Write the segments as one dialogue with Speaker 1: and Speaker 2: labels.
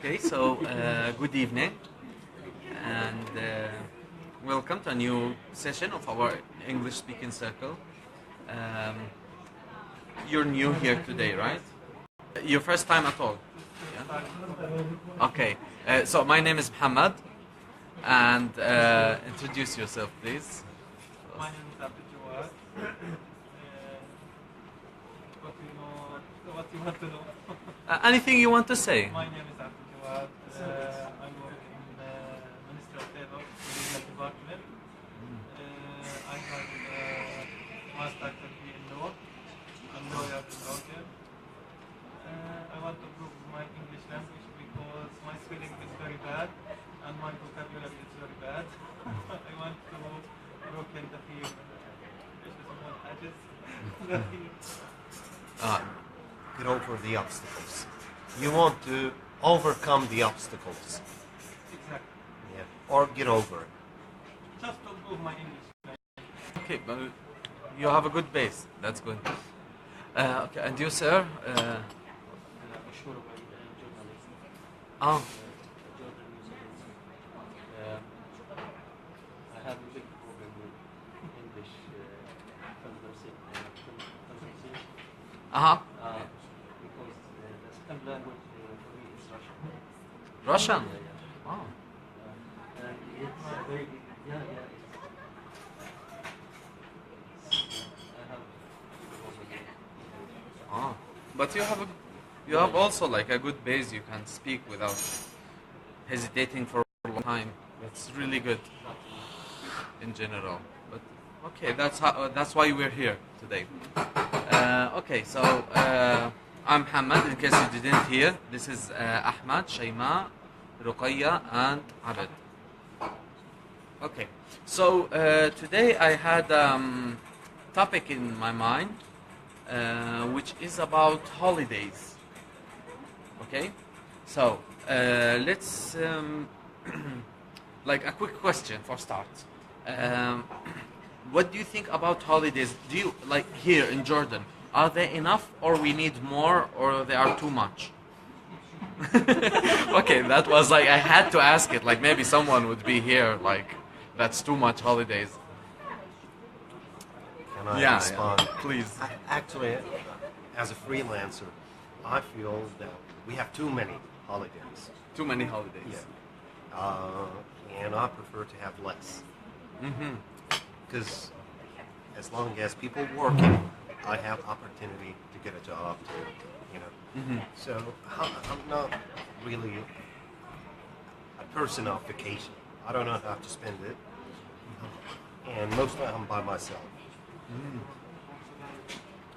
Speaker 1: Okay, so good evening and welcome to a new session of our English speaking circle. Um, you're new here today, right? Your first time at all? Yeah? Okay, so my name is Muhammad and introduce yourself, please.
Speaker 2: My name is Abdul. What you want to know?
Speaker 1: Anything you want to say?
Speaker 2: My name is Abdul. I work in the Ministry of Labor, Legal Department. I have master's degree in law. I'm lawyer in Belgium. I want to improve my English language because my spelling is very bad and my vocabulary is very bad. I want to work in the field.
Speaker 3: Get over the obstacles. You want to overcome the obstacles.
Speaker 2: Exactly.
Speaker 3: Yeah. Or get over it.
Speaker 2: Just to improve my English language.
Speaker 1: Okay, but you have a good base. That's good. Okay, and you, sir? Oh.
Speaker 4: I have a big problem with English conversation.
Speaker 1: Uh-huh.
Speaker 4: Because the second language for me is Russian.
Speaker 1: Russian?
Speaker 4: Yeah.
Speaker 1: Wow.
Speaker 4: And it's very, I have a problem with
Speaker 1: Oh. But you have also like a good base. You can speak without hesitating for a long time. It's really good in general. But okay, that's why we're here today. Okay, so I'm Muhammad. In case you didn't hear, this is Ahmad, Shayma, Ruqayya, and Abed. Okay, so today I had topic in my mind, which is about holidays. Okay, so let's like a quick question for start. What do you think about holidays? Do you like here in Jordan? Are they enough, or we need more, or they are too much? Okay, that was like I had to ask it. Like maybe someone would be here like that's too much holidays.
Speaker 3: Can I respond?
Speaker 1: Please.
Speaker 3: Actually, as a freelancer, I feel that we have too many holidays.
Speaker 1: Too many holidays.
Speaker 3: Yeah. And I prefer to have less.
Speaker 1: Mm-hmm.
Speaker 3: Because as long as people working, I have opportunity to get a job to,
Speaker 1: Mm-hmm.
Speaker 3: So I'm not really a person of vacation. I don't know how to spend it. And mostly I'm by myself.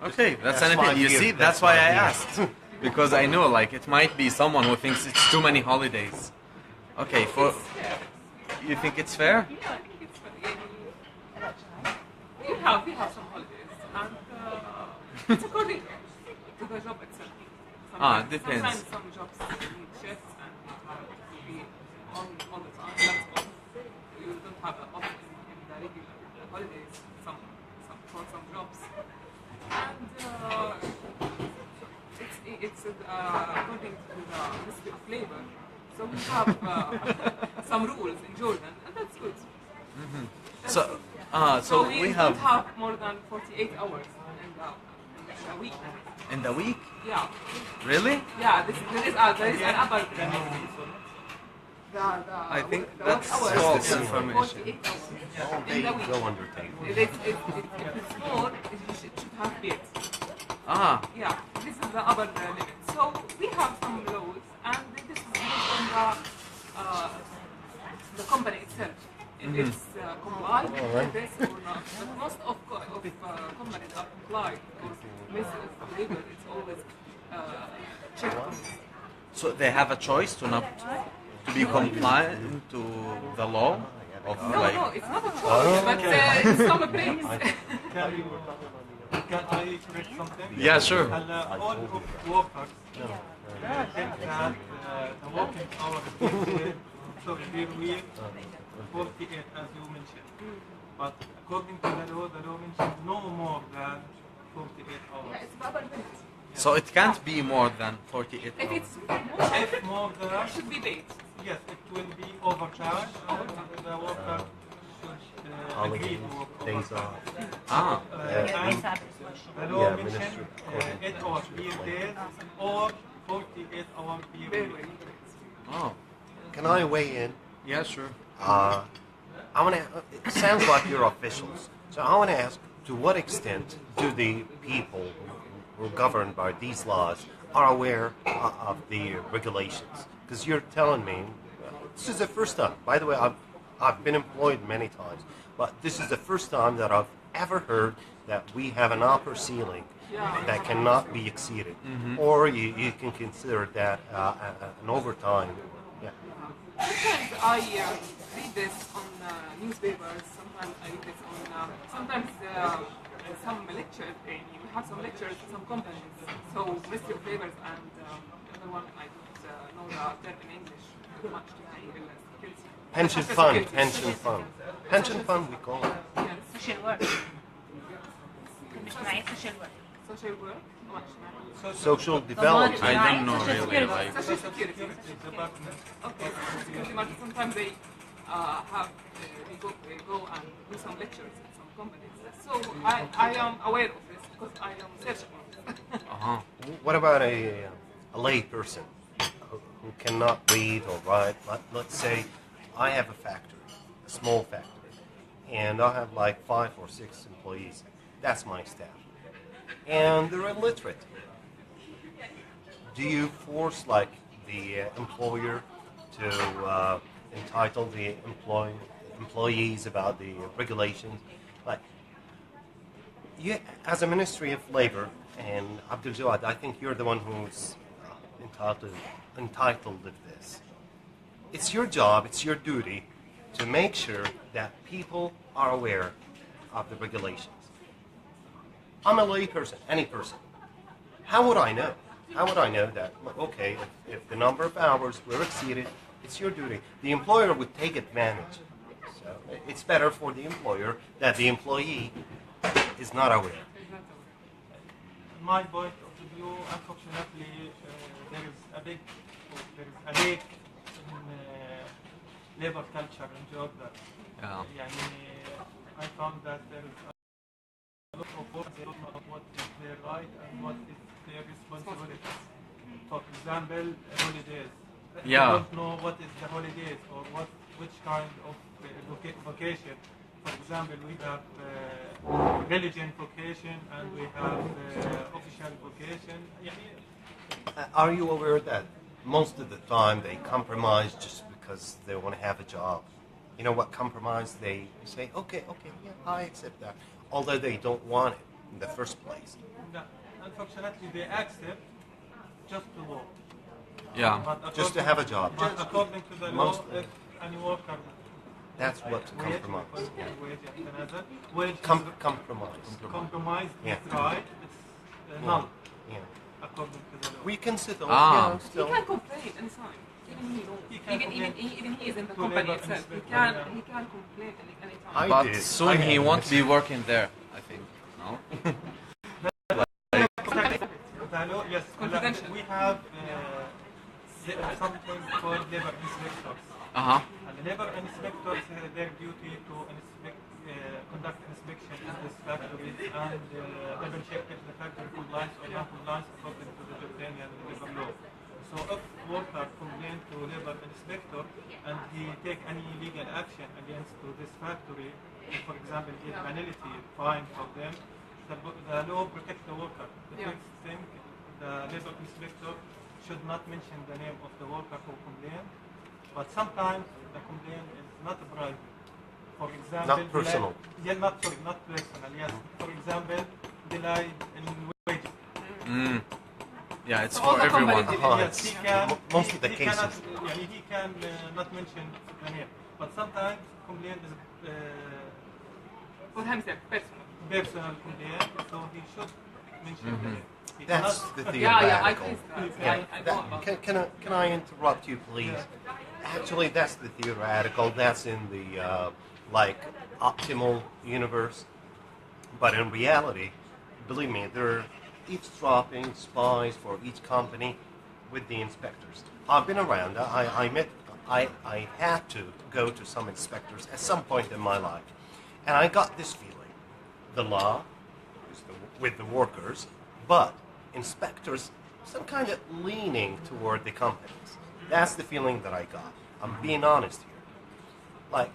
Speaker 1: Okay, that's
Speaker 3: my
Speaker 1: anything. You
Speaker 3: view.
Speaker 1: see, that's
Speaker 3: That's
Speaker 1: why
Speaker 3: my
Speaker 1: I
Speaker 3: view.
Speaker 1: asked. Because I know like it might be someone who thinks it's too many holidays. Okay, you think it's fair?
Speaker 5: Yeah, I think it's fair. We have some holidays, and it's according to the job itself.
Speaker 1: Depends.
Speaker 5: Sometimes some jobs need shifts and you have to be on all the time. That's off. You don't have an off in the regular holidays. For some jobs, and it's according to the Ministry of Labor. So we have some rules in Jordan, and that's good.
Speaker 1: Mm-hmm.
Speaker 5: So we
Speaker 1: we
Speaker 5: don't
Speaker 1: have
Speaker 5: have more than 48 hours in the week.
Speaker 1: in the week.
Speaker 5: Yeah,
Speaker 1: Really?
Speaker 5: yeah. There is an upper.
Speaker 1: I think
Speaker 5: the
Speaker 1: that's
Speaker 5: work hours
Speaker 1: false
Speaker 5: is
Speaker 1: information.
Speaker 5: 48 hours
Speaker 3: All
Speaker 5: in
Speaker 3: day
Speaker 5: the week.
Speaker 3: go under table.
Speaker 5: If it's more, it should have paid. Yeah, this is the upper limit. So we have some laws, and this is based on the company itself. If it's complied with this or not. But most of companies are complied because Ministry of Labor is always checked.
Speaker 1: So they have a choice to be compliant to the law of
Speaker 5: No,
Speaker 1: like.
Speaker 5: no, it's not a choice, but in some place.
Speaker 2: Can I correct something?
Speaker 1: Yeah, sure.
Speaker 2: All workers think that the working hours per week 48 as you mentioned. But according to the law mentions no more than 48 hours.
Speaker 5: Yeah, it's the upper limit.
Speaker 1: So it can't be more than 48
Speaker 5: If
Speaker 1: hours.
Speaker 5: it's more,
Speaker 2: If more
Speaker 5: it
Speaker 2: than,
Speaker 5: should be paid.
Speaker 2: yes, it will be overtime, and the worker should agree
Speaker 3: Holidays,
Speaker 2: to work
Speaker 3: days
Speaker 2: overtime.
Speaker 3: off.
Speaker 1: Ah,
Speaker 2: And the law
Speaker 3: Yeah,
Speaker 2: mentioned
Speaker 3: ministry according
Speaker 2: 8
Speaker 3: to
Speaker 2: hours
Speaker 3: legislation.
Speaker 2: per day or 48 hours per
Speaker 5: Very,
Speaker 2: week.
Speaker 5: very
Speaker 1: oh,
Speaker 3: Can I weigh in?
Speaker 1: yeah, sure.
Speaker 3: I want to. It sounds like you're officials, so I want to ask: to what extent do the people who are governed by these laws are aware of the regulations? Because you're telling me this is the first time. By the way, I've been employed many times, but this is the first time that I've ever heard that we have an upper ceiling that cannot be exceeded, or you can consider that an overtime. Yeah.
Speaker 5: Sometimes I read this on newspapers. Sometimes I read this on sometimes some lectures. We have some lectures in some companies. So Ministry of Labor and another one I don't know the term in English much.
Speaker 3: Pension fund, pension fund. Pension fund, we call it.
Speaker 5: Yes.
Speaker 6: social work مجتمعية social work
Speaker 5: Social work.
Speaker 3: Social development.
Speaker 1: I don't know
Speaker 6: Social
Speaker 1: really.
Speaker 6: security.
Speaker 1: Like,
Speaker 5: Social security. Okay. Security market. Sometimes they have they go and do some lectures in some companies. So I am aware of this because I am searching on it.
Speaker 1: uh-huh.
Speaker 3: What about a lay person who cannot read or write? Let's say I have a factory, a small factory, and I have like 5 or 6 employees. That's my staff. And they're illiterate. Do you force like the employer to entitle the employees about the regulations? Like, you, as a Ministry of Labor, and Abdul Jawad, I think you're the one who's entitled to this. It's your job, it's your duty to make sure that people are aware of the regulations. I'm a lay person, any person. How would I know? How would I know that, okay, if the number of hours were exceeded, it's your duty. The employer would take advantage. So it's better for the employer that the employee is not aware.
Speaker 2: My point of view, unfortunately, there is a lack in labor culture in Jordan.
Speaker 1: Yeah.
Speaker 2: يعني, I found that there is a lot of work, they don't know what is their right and what is their responsibilities. For example, holidays. They
Speaker 1: Yeah.
Speaker 2: don't know what is the holidays or which kind of vocation. For example, we have religion vocation and we have official vocation.
Speaker 3: Are you aware that most of the time they compromise just because they want to have a job? You know what compromise? They say, okay, yeah, I accept that. Although they don't want it in the first place.
Speaker 2: No, unfortunately, they accept just to work.
Speaker 1: Yeah.
Speaker 2: But
Speaker 3: Just to have a job.
Speaker 2: But according to the law,
Speaker 3: Mostly.
Speaker 2: if any worker
Speaker 3: That's what compromise.
Speaker 2: wage
Speaker 3: Compromise.
Speaker 2: compromise
Speaker 3: Yeah.
Speaker 2: is right, it's null
Speaker 3: Yeah.
Speaker 2: according to the law.
Speaker 3: We can sit on,
Speaker 1: Ah.
Speaker 5: He
Speaker 3: still.
Speaker 5: can complain anytime. Even he knows.
Speaker 2: He can
Speaker 5: Even he is in the
Speaker 2: to
Speaker 5: company
Speaker 2: labor
Speaker 5: itself. He
Speaker 2: inspector,
Speaker 5: can
Speaker 2: yeah.
Speaker 5: complain anytime.
Speaker 3: I
Speaker 1: But
Speaker 3: did.
Speaker 1: soon
Speaker 3: I
Speaker 1: he
Speaker 3: had
Speaker 1: won't
Speaker 3: it.
Speaker 1: be working there, I think. No?
Speaker 2: The law, yes,
Speaker 5: Confidential.
Speaker 2: we have something called labor inspectors.
Speaker 1: Uh-huh.
Speaker 2: And the labor inspectors, their duty to conduct inspection in this factory and double check if the factory complies or non-complies according to the Jordanian labor law. So if worker complain to labor inspector and he take any legal action against to this factory, for example, give penalty, fine for them, the law protect the worker. The
Speaker 5: Yeah.
Speaker 2: first thing, the labor inspector should not mention the name of the worker who complained, but sometimes the complaint is not private. For example,
Speaker 3: Not personal.
Speaker 2: not personal. Yes. For example, delay in wages.
Speaker 1: Mm. Yeah, it's
Speaker 5: So
Speaker 1: for
Speaker 5: all the
Speaker 1: everyone.
Speaker 5: companies-
Speaker 3: Uh-huh,
Speaker 2: Yes,
Speaker 3: it's
Speaker 2: he can.
Speaker 3: most of the
Speaker 2: he
Speaker 3: cases.
Speaker 2: Cannot, he can not mention the name, but sometimes complaint is
Speaker 5: For himself, personal.
Speaker 2: personal complaint, so he should mention the name. He
Speaker 3: That's
Speaker 2: cannot-
Speaker 3: the
Speaker 5: Yeah, I
Speaker 3: theoretical.
Speaker 5: think that.
Speaker 3: Yeah.
Speaker 5: I know about that.
Speaker 3: Can I interrupt you, please? Actually, that's the theoretical. That's in the like optimal universe. But in reality, believe me, there are eavesdropping spies for each company with the inspectors. I've been around. I had to go to some inspectors at some point in my life, and I got this feeling: the law is with the workers, but inspectors some kind of leaning toward the companies. That's the feeling that I got. I'm being honest here. Like,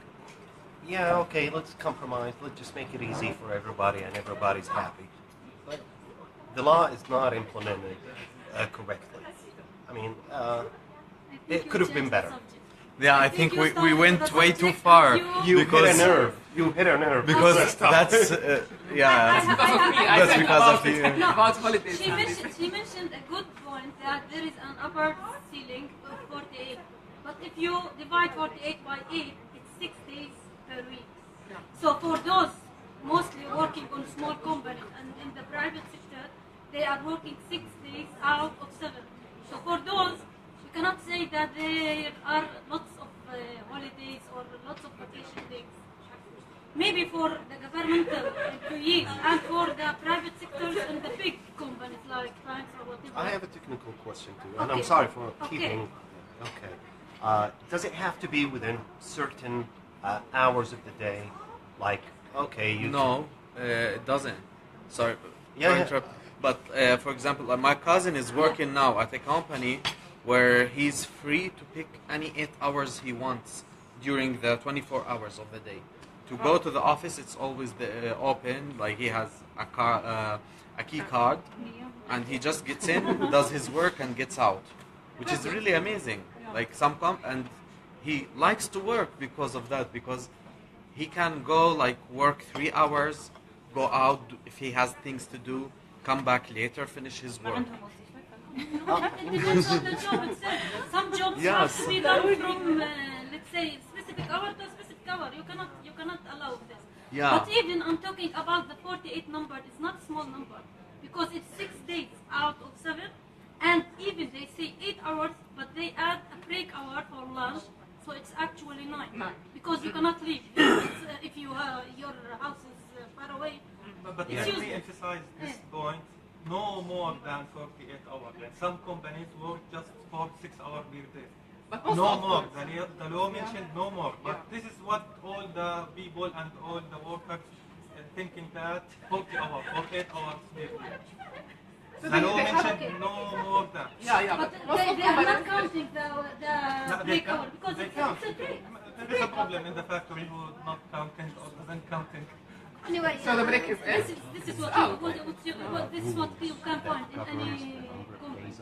Speaker 3: yeah, okay, let's compromise. Let's just make it easy for everybody, and everybody's happy. But the law is not implemented correctly. I mean, it could have been better.
Speaker 1: Yeah, I think we went way too far.
Speaker 3: You hit a nerve. You hit a nerve.
Speaker 1: Because that's yeah. That's because of you.
Speaker 5: About holidays.
Speaker 6: She mentioned a good point that there is an upper ceiling of 48. But if you divide 48 by 8, it's 6 days per week. So for those mostly working on small companies and in the private sector, they are working 6 days out of 7. So for those, you cannot say that there are lots of holidays or lots of vacation days. Maybe for the governmental employees and for the private sectors and the big companies like banks or whatever.
Speaker 3: I have a technical question too, and I'm sorry for keeping. Okay. Does it have to be within certain hours of the day? Like, okay, you.
Speaker 1: No, it doesn't. Sorry
Speaker 3: Yeah,
Speaker 1: for interrupt. But for example, my cousin is working now at a company where he's free to pick any 8 hours he wants during the 24 hours of the day. To go to the office, it's always open. Like he has a key card, and he just gets in, does his work, and gets out, which is really amazing. Like and he likes to work because of that, because he can go like work 3 hours, go out if he has things to do, come back later, finish his work.
Speaker 6: It depends on the job itself. Some jobs have to be done from, let's say, specific hour to specific hour. You cannot allow this.
Speaker 1: Yeah.
Speaker 6: But even I'm talking about the 48 number. It's not a small number because it's 6 days out of 7, and even they say 8 hours, but they add a break hour for lunch, so it's actually 9. Because you cannot leave if your house is far away.
Speaker 2: But let me emphasize this point. No more than 48 hours. Like some companies work just for 6 hours per day.
Speaker 5: But
Speaker 2: No
Speaker 5: also,
Speaker 2: more. The law mentioned no more. But this is what all the people and all the workers thinking that 40 hours, 48 hours per day.
Speaker 5: So
Speaker 2: The law
Speaker 5: they have-
Speaker 2: mentioned no more than.
Speaker 5: yeah,
Speaker 6: But
Speaker 5: most
Speaker 6: they
Speaker 5: of
Speaker 6: are not
Speaker 5: companies-
Speaker 6: counting the
Speaker 2: They
Speaker 6: break
Speaker 2: count.
Speaker 6: hour because
Speaker 2: They
Speaker 6: it's
Speaker 2: count.
Speaker 6: a break.
Speaker 2: There is a problem in the factory who not counting or doesn't counting.
Speaker 6: Anyway,
Speaker 5: So the break is
Speaker 6: this is what this is what you can find in any company.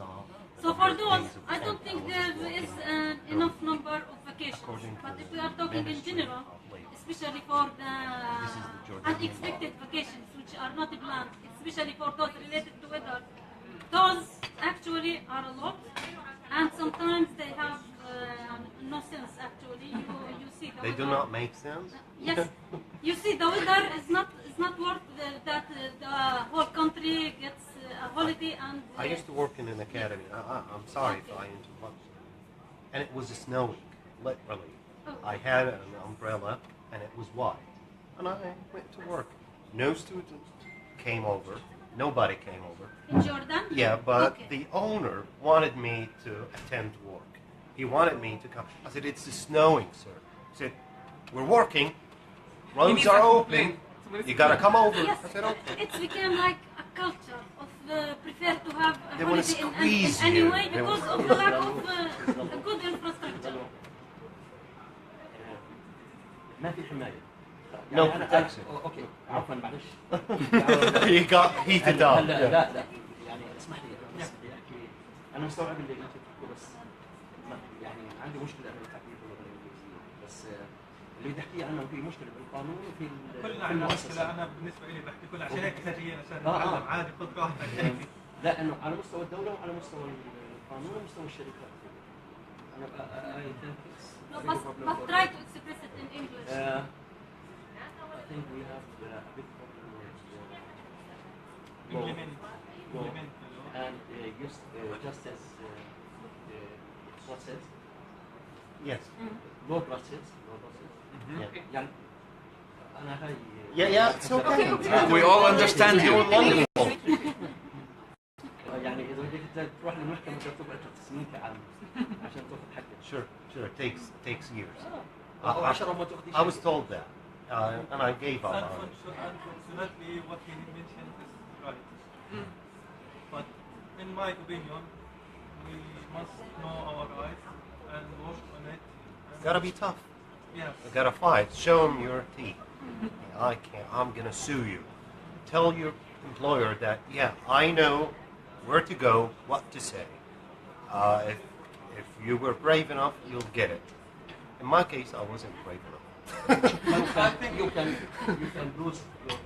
Speaker 6: So for those, I don't think there is enough number of vacations. But if we are talking in general, especially for the unexpected vacations which are not planned, especially for those related to weather, those actually are a lot, and sometimes they have no sense. Actually, you see the
Speaker 3: They do
Speaker 6: weather.
Speaker 3: not make sense.
Speaker 6: Yes, you see, the weather is not worth that the whole country gets a holiday and.
Speaker 3: I used to work in an academy. I'm sorry if I interrupt. And it was snowing, literally. I had an umbrella, and it was white. And I went to work. No student came over. Nobody came over.
Speaker 6: In Jordan.
Speaker 3: Yeah, but
Speaker 6: Okay.
Speaker 3: the owner wanted me to attend work. He wanted me to come. I said, "It's snowing, sir." He said, "We're working. Roads
Speaker 5: needs
Speaker 3: are
Speaker 5: to
Speaker 3: open.
Speaker 5: complain. Somebody
Speaker 3: You gotta come over."
Speaker 6: Yes,
Speaker 3: I said, "Okay."
Speaker 6: it's become like a culture of prefer to have a
Speaker 3: They wanna
Speaker 6: holiday in
Speaker 3: squeeze
Speaker 6: any
Speaker 3: you.
Speaker 6: way
Speaker 3: They
Speaker 6: because
Speaker 3: wanna-
Speaker 6: of the lack of a good infrastructure.
Speaker 4: ما في حمايه.
Speaker 3: No
Speaker 4: يعني
Speaker 3: protection.
Speaker 4: اوكي عفوا معلش.
Speaker 3: He got heated up.
Speaker 4: لا لا يعني اسمح لي احكي. انا مستوعب اللي انت بتحكيه بس يعني عندي مشكله بالتعبير باللغه الانجليزيه بس اللي بدي احكيه عنه في مشكله بالقانون وفي
Speaker 2: كلنا عندنا مشكلة. أنا بالنسبة لي بحكي كل عشان هيك سجين عشان
Speaker 4: آه.
Speaker 2: نتعلم عادي خذ راحتك.
Speaker 4: لا انه على مستوى الدوله وعلى مستوى القانون ومستوى الشركات. انا I think it's
Speaker 6: No,
Speaker 4: a big problem
Speaker 6: but
Speaker 4: for-
Speaker 6: try to express it in English.
Speaker 4: I think we have a big problem with
Speaker 2: Implement.
Speaker 4: law.
Speaker 2: Implement the law.
Speaker 4: And just as process,
Speaker 3: Yes.
Speaker 4: law process,
Speaker 3: Yeah.
Speaker 4: يعني أنا هاي
Speaker 3: Yeah, it's okay.
Speaker 1: We all understand you.
Speaker 3: Wonderful.
Speaker 4: بدك تروح للمحكمة بدك تقعد 3 سنين كعام عشان تاخذ حقك.
Speaker 3: Sure. It takes years.
Speaker 4: أو 10 ما تاخذ
Speaker 3: I was told that, and I gave up on it.
Speaker 2: Unfortunately, what he mentioned is right. But in my opinion, we must know our rights and work on it.
Speaker 3: Gotta be tough.
Speaker 2: Yes.
Speaker 3: You gotta fight. Show them your teeth. I can't. I'm gonna sue you. Tell your employer that, yeah, I know where to go, what to say. If you were brave enough, you'll get it. In my case, I wasn't brave enough.
Speaker 4: I think you can lose your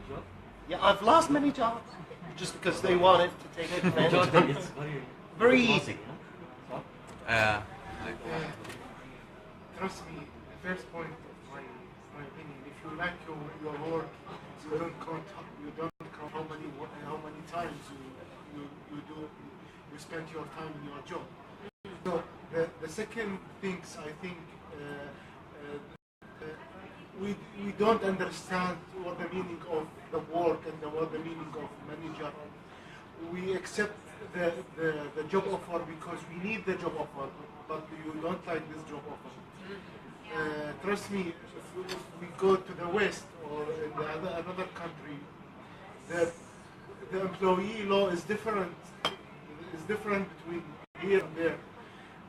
Speaker 4: job.
Speaker 3: Yeah, I've lost many jobs just because they wanted to take advantage of
Speaker 4: Jordan,
Speaker 3: me.
Speaker 4: it's
Speaker 3: Very easy.
Speaker 1: Like,
Speaker 7: Trust me, the first point of my opinion, if you like your work, you don't count how many times you spend your time in your job. So the second things I think we don't understand what the meaning of the work and what the meaning of manager. We accept the job offer because we need the job offer, but you don't like this job offer. Trust me, if we go to the West or in another country, the employee law is different. Is different between here and there.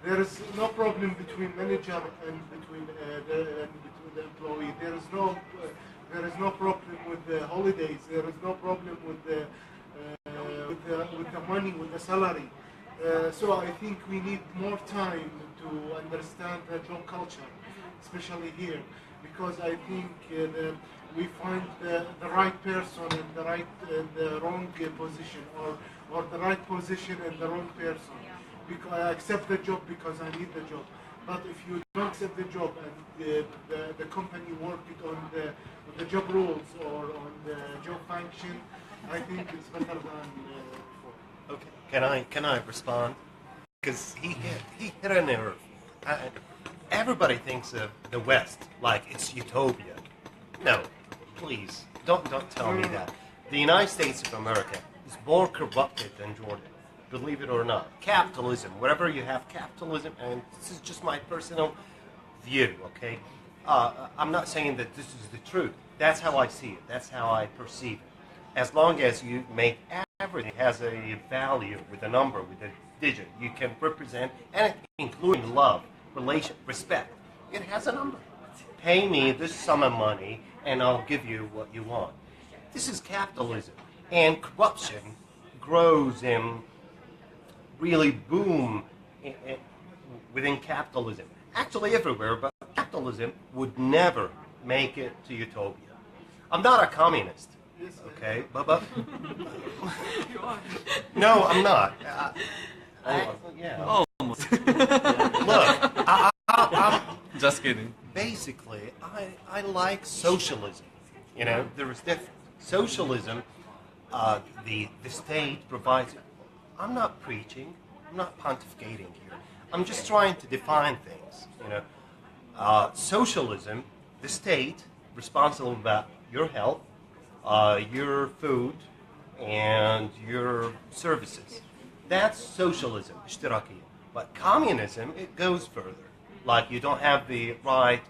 Speaker 7: There is no problem between manager and between the employee. There is no problem with the holidays. There is no problem with the money, with the salary. So I think we need more time to understand the job culture, especially here, because I think we find the right person in the wrong position, or the right position and the wrong person. Because I accept the job because I need the job. But if you don't accept the job and the company work it on the job rules or on the job function, I think it's better than before.
Speaker 3: Okay. Can I respond? Because he hit a nerve. Everybody thinks of the West like it's utopia. No, please don't tell me that. The United States of America is more corrupted than Jordan. Believe it or not. Capitalism, wherever you have capitalism, and this is just my personal view, okay? I'm not saying that this is the truth. That's how I see it. That's how I perceive it. As long as you make everything has a value with a number, with a digit, you can represent, and including love, relation, respect. It has a number. Pay me this sum of money, and I'll give you what you want. This is capitalism. And corruption grows in really boom within capitalism. Actually everywhere, but capitalism would never make it to utopia. I'm not a communist, okay? But
Speaker 5: You are.
Speaker 3: no, I'm not. Yeah.
Speaker 1: almost.
Speaker 3: Look, I'm
Speaker 1: Just kidding.
Speaker 3: basically, I like socialism. You know, there is difference. Socialism, the state provides. I'm not preaching. I'm not pontificating here. I'm just trying to define things. You know, socialism, the state responsible about your health, your food, and your services. That's socialism, اشتراكية. But communism, it goes further. Like you don't have the right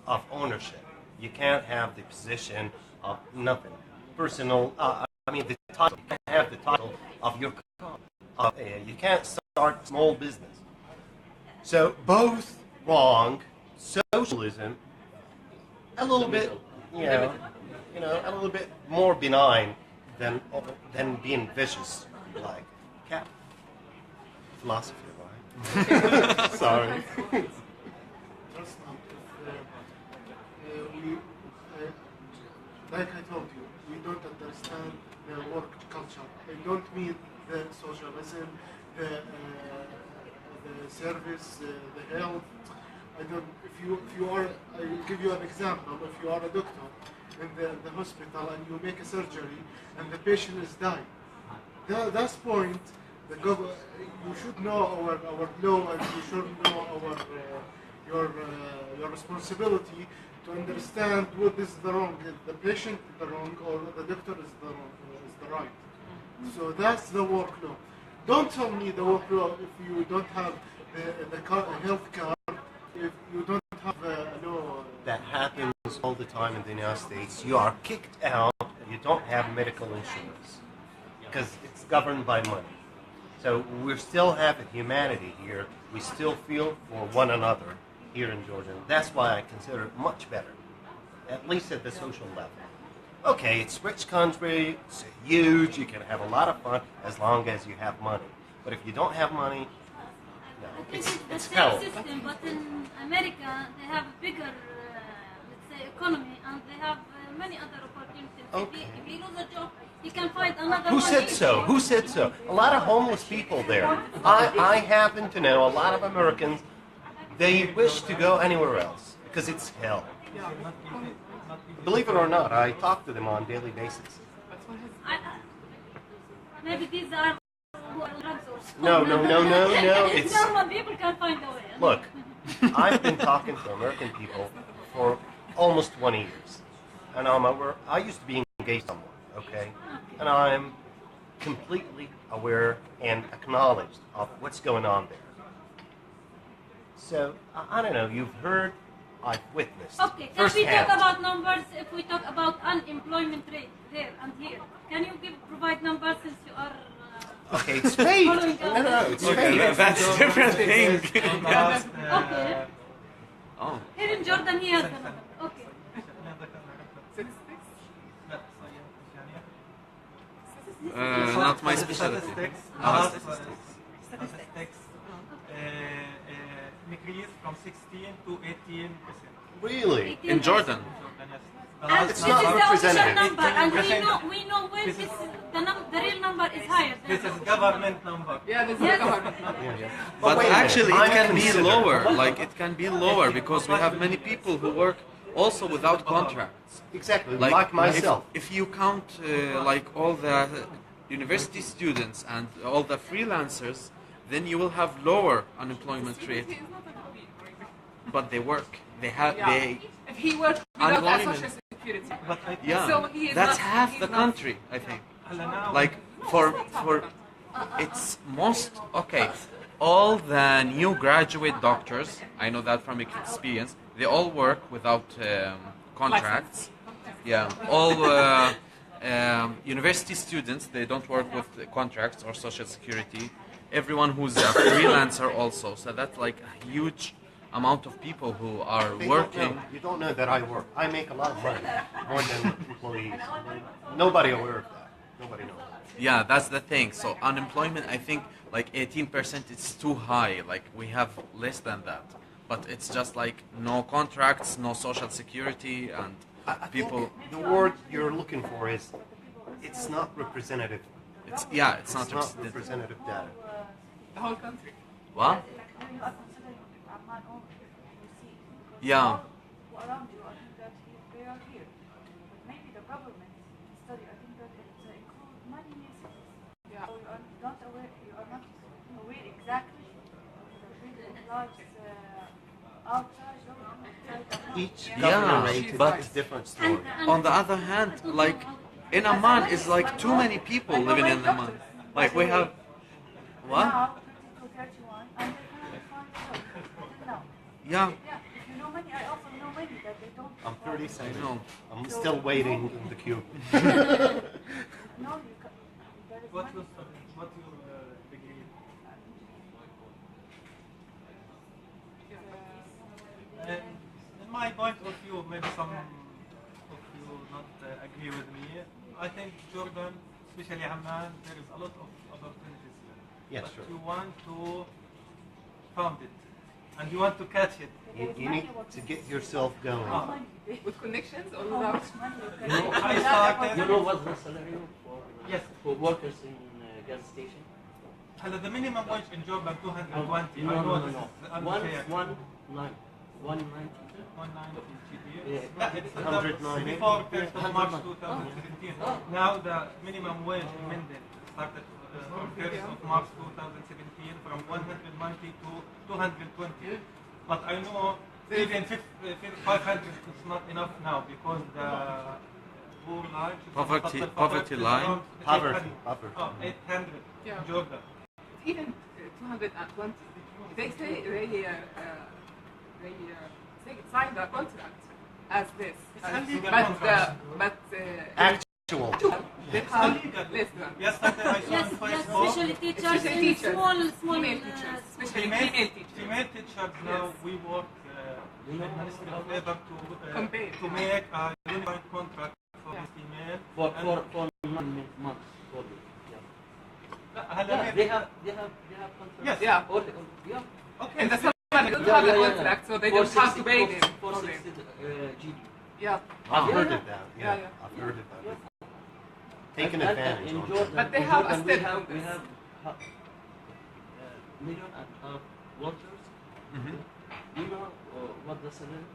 Speaker 3: of ownership. You can't have the position of nothing. Personal, the title. You can't have the title of your company. You can't start small business. So both wrong. Socialism, a little bit, a little bit more benign than being vicious, like cap philosophy, right? Sorry.
Speaker 7: Trust me, like I told you, we don't understand the work culture. I don't mean the socialism, the service, the health. I don't. If you are, I will give you an example. If you are a doctor in the hospital and you make a surgery and the patient is dying, that's point. You should know our law and you should know your responsibility to understand what is the wrong. The patient is the wrong or the doctor is the right. So that's the work law. Don't tell me the work if you don't have the health card, if you don't have no.
Speaker 3: That happens all the time in the United States. You are kicked out. You don't have medical insurance because it's governed by money. So we still have humanity here. We still feel for one another here in Georgia. That's why I consider it much better, at least at the social level. Okay, it's a rich country, it's huge, you can have a lot of fun as long as you have money. But if you don't have money, no,
Speaker 6: I think
Speaker 3: it's
Speaker 6: it's the
Speaker 3: hell.
Speaker 6: same system, but in America they have a bigger, let's say, economy, and they have many other opportunities.
Speaker 3: Okay.
Speaker 6: If he lose a job, he can find another
Speaker 3: Who
Speaker 6: one
Speaker 3: said
Speaker 6: easy.
Speaker 3: so? Who said so? A lot of homeless people there. I happen to know a lot of Americans, they wish to go anywhere else because it's hell. Believe it or not, I talk to them on a daily basis.
Speaker 6: Maybe these are who are drugs or something.
Speaker 3: No. It's
Speaker 6: Normal people can find a way.
Speaker 3: look. I've been talking to American people for almost 20 years, and I used to be engaged to someone, okay, and I'm completely aware and acknowledged of what's going on there. So I don't know. You've heard. I've witnessed.
Speaker 6: Okay, can we
Speaker 3: firsthand.
Speaker 6: talk about numbers if we talk about unemployment rate there and here? Can you provide numbers since you are...
Speaker 3: Okay, it's fake.
Speaker 6: Following
Speaker 3: No, it's
Speaker 1: Okay,
Speaker 3: fake.
Speaker 1: that's a different thing.
Speaker 6: Okay.
Speaker 1: Oh.
Speaker 6: Here in Jordan he has the number. Okay.
Speaker 1: Not my specialty.
Speaker 2: Statistics.
Speaker 1: Ah,
Speaker 2: Statistics. Decrease from 16 to 18%.
Speaker 3: Really?
Speaker 1: In Jordan.
Speaker 6: And
Speaker 3: It's
Speaker 6: this
Speaker 3: not
Speaker 6: is the official
Speaker 3: representative.
Speaker 6: number, and we know when this is, the real number is higher. than
Speaker 2: This
Speaker 6: the
Speaker 2: is
Speaker 6: official
Speaker 2: government number.
Speaker 5: Yeah, this is
Speaker 6: Yes.
Speaker 5: government.
Speaker 1: But
Speaker 3: wait a minute,
Speaker 1: actually, it
Speaker 3: I'm
Speaker 1: can be
Speaker 3: considered-
Speaker 1: lower. Like it can be lower because we have many people who work also without contracts.
Speaker 3: Exactly, like myself.
Speaker 1: If you count like all the university students and all the freelancers, then you will have lower unemployment rate.
Speaker 5: It's not a big.
Speaker 1: But they work. They have.
Speaker 5: Yeah.
Speaker 1: They.
Speaker 5: If he works without a
Speaker 1: Unemployment.
Speaker 5: social security.
Speaker 2: But I think
Speaker 1: Yeah.
Speaker 5: So he is
Speaker 1: That's
Speaker 5: not-
Speaker 1: half
Speaker 5: he's
Speaker 1: the
Speaker 5: not-
Speaker 1: country, I think.
Speaker 2: now,
Speaker 1: Like for it's most okay. All the new graduate doctors, I know that from experience, they all work without contracts. Yeah, all university students, they don't work with contracts or social security. Everyone who's a freelancer also. So that's like a huge amount of people who are
Speaker 3: They
Speaker 1: working.
Speaker 3: don't know. You don't know that I work. I make a lot of money, more than employees. Nobody aware of that. Nobody knows.
Speaker 1: Yeah, that's the thing. So unemployment, I think like 18% is too high. Like we have less than that. But it's just like no contracts, no social security, and
Speaker 3: I think
Speaker 1: people.
Speaker 3: the word you're looking for is, it's not representative.
Speaker 1: It's
Speaker 3: It's
Speaker 1: not
Speaker 3: not
Speaker 1: representative.
Speaker 3: representative data.
Speaker 5: The whole country.
Speaker 1: What? Yeah.
Speaker 8: Around you, I think that they are here. But maybe the government study, I think that it includes many new cities.
Speaker 5: Yeah.
Speaker 8: So you are not aware exactly the really large outside
Speaker 3: Each
Speaker 1: Yeah,
Speaker 3: government rate is
Speaker 1: but-
Speaker 3: a different story.
Speaker 1: On the other hand, like in Amman is like too many people living in Amman. Like we have. What?
Speaker 8: Now, 30 to 31, and they cannot find a job until now.
Speaker 1: Yeah.
Speaker 8: Yeah, if you know many, I also know many that they don't.
Speaker 3: I'm 37.
Speaker 1: No.
Speaker 3: I'm still waiting in the queue.
Speaker 8: No, you can, there is
Speaker 2: What's
Speaker 8: many.
Speaker 2: your degree? In my point of view, maybe some of you not agree with me. I think Jordan, especially Amman, there is a lot of opportunities here.
Speaker 3: Yes,
Speaker 2: but
Speaker 3: sure.
Speaker 2: you want to found it, and you want to catch it.
Speaker 3: You need to get yourself going.
Speaker 5: With connections or
Speaker 8: How
Speaker 5: without?
Speaker 8: much money you can
Speaker 2: No,
Speaker 8: make.
Speaker 2: I started.
Speaker 4: You know what's the salary for
Speaker 2: Yes.
Speaker 4: for workers in gas station?
Speaker 2: Hello, the minimum wage in Jordan 220.
Speaker 4: No,
Speaker 2: I know
Speaker 4: no,
Speaker 2: this
Speaker 4: no.
Speaker 2: is unfair.
Speaker 4: 190.
Speaker 2: 190 GPA.
Speaker 4: Yeah.
Speaker 2: That it's
Speaker 3: 190.
Speaker 2: before 1st of March
Speaker 4: 190.
Speaker 2: 2017. Now the minimum wage amended started from 1st of March 2017 from 190 to 220. But I know even 500 is not enough now because the poor line
Speaker 1: Poverty line?
Speaker 3: Poverty.
Speaker 2: 800
Speaker 5: Yeah.
Speaker 2: in Jordan.
Speaker 5: even 220. They say they sign the contract as this.
Speaker 2: It's a legal
Speaker 5: but
Speaker 2: contract.
Speaker 3: Actual.
Speaker 5: They
Speaker 2: It's
Speaker 5: have
Speaker 2: illegal.
Speaker 5: less than.
Speaker 2: Yesterday I saw
Speaker 6: Yes,
Speaker 2: on
Speaker 6: yes,
Speaker 2: Facebook.
Speaker 6: especially teachers
Speaker 5: Especially
Speaker 6: in
Speaker 5: teachers.
Speaker 6: small
Speaker 5: Female teachers, especially
Speaker 2: Female,
Speaker 5: female teachers.
Speaker 2: female teachers now
Speaker 5: Yes.
Speaker 2: we work in Ministry of Labor
Speaker 5: Compare.
Speaker 2: to make a unified contract for
Speaker 5: Yeah.
Speaker 2: female.
Speaker 4: For
Speaker 2: and-
Speaker 4: 9 months. For the, yeah.
Speaker 2: لا، هلا
Speaker 4: Yeah,
Speaker 2: هيك-
Speaker 4: they have contract.
Speaker 2: Yes.
Speaker 5: Yeah.
Speaker 4: Yeah.
Speaker 2: Okay.
Speaker 5: And the summer they don't have a contract, so they don't have to pay them.
Speaker 4: For
Speaker 5: for them.
Speaker 4: 60 GB.
Speaker 5: Yeah.
Speaker 3: I've
Speaker 4: Yeah,
Speaker 3: heard
Speaker 4: yeah.
Speaker 3: of that. Yeah,
Speaker 5: Yeah, yeah.
Speaker 3: I've heard of that.
Speaker 4: Yeah.
Speaker 3: Taking
Speaker 4: And
Speaker 3: advantage
Speaker 4: in
Speaker 3: of
Speaker 4: Jordan,
Speaker 5: But they
Speaker 4: in
Speaker 5: have a
Speaker 4: Jordan,
Speaker 5: step
Speaker 4: we have,
Speaker 5: on
Speaker 4: we
Speaker 5: this.
Speaker 4: have million and half workers.
Speaker 3: Mhm.
Speaker 4: You know what the salary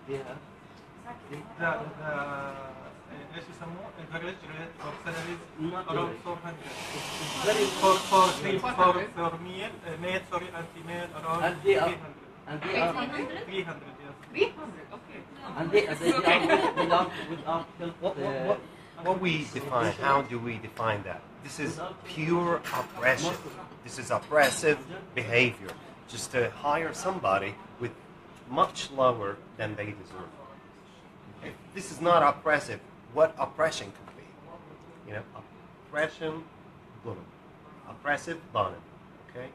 Speaker 4: they have?
Speaker 2: ايش يسموه؟ average rate of salaries
Speaker 4: Not
Speaker 2: around
Speaker 4: really.
Speaker 2: 400.
Speaker 4: It's very
Speaker 2: For male, and female around
Speaker 4: And they are-
Speaker 2: 300.
Speaker 4: and they are
Speaker 2: 300, yes.
Speaker 5: 300, okay.
Speaker 4: and they are without help.
Speaker 3: What we define, how do we define that? This is pure oppression. This is oppressive behavior. Just to hire somebody with much lower than they deserve. If this is not oppressive, what oppression could be? You know, oppression, boom. Oppressive, bottom. Okay?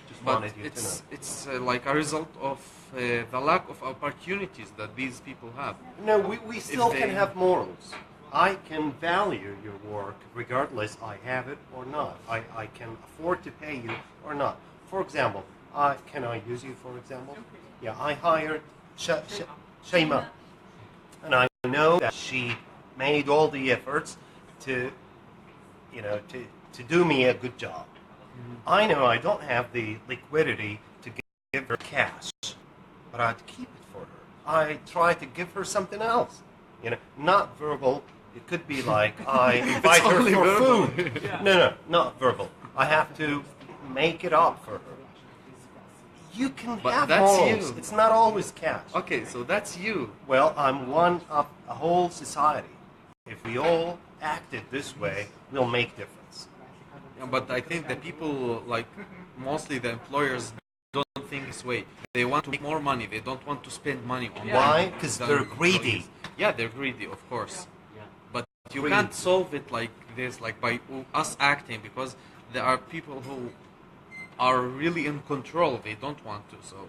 Speaker 3: Just
Speaker 1: But
Speaker 3: wanted you to know.
Speaker 1: it's like a result of the lack of opportunities that these people have.
Speaker 3: No, we still
Speaker 1: they-
Speaker 3: can have morals. I can value your work regardless I have it or not. I can afford to pay you or not. For example, can I use you for example? Yeah, I hired Shayma. And I know that she made all the efforts to, you know, to do me a good job. I know I don't have the liquidity to give her cash, but I'd keep it for her. I try to give her something else, you know, not verbal. It could be like I invite her
Speaker 1: only
Speaker 3: for
Speaker 1: verbal.
Speaker 3: food. No, not verbal. I have to make it up for her. You can
Speaker 1: But
Speaker 3: have
Speaker 1: that's
Speaker 3: morals.
Speaker 1: you.
Speaker 3: It's not always cash.
Speaker 1: Okay, so that's you.
Speaker 3: Well, I'm one of a whole society. If we all acted this way, we'll make difference.
Speaker 1: Yeah, but I think the people, like mostly the employers, don't think this way. They want to make more money. They don't want to spend money on
Speaker 3: Why?
Speaker 1: them
Speaker 3: 'Cause
Speaker 1: than
Speaker 3: they're greedy.
Speaker 1: employees. Yeah, they're greedy, of course.
Speaker 4: Yeah.
Speaker 1: But you
Speaker 3: Greedy.
Speaker 1: can't solve it like this, like by us acting, because there are people who are really in control. They don't want to, so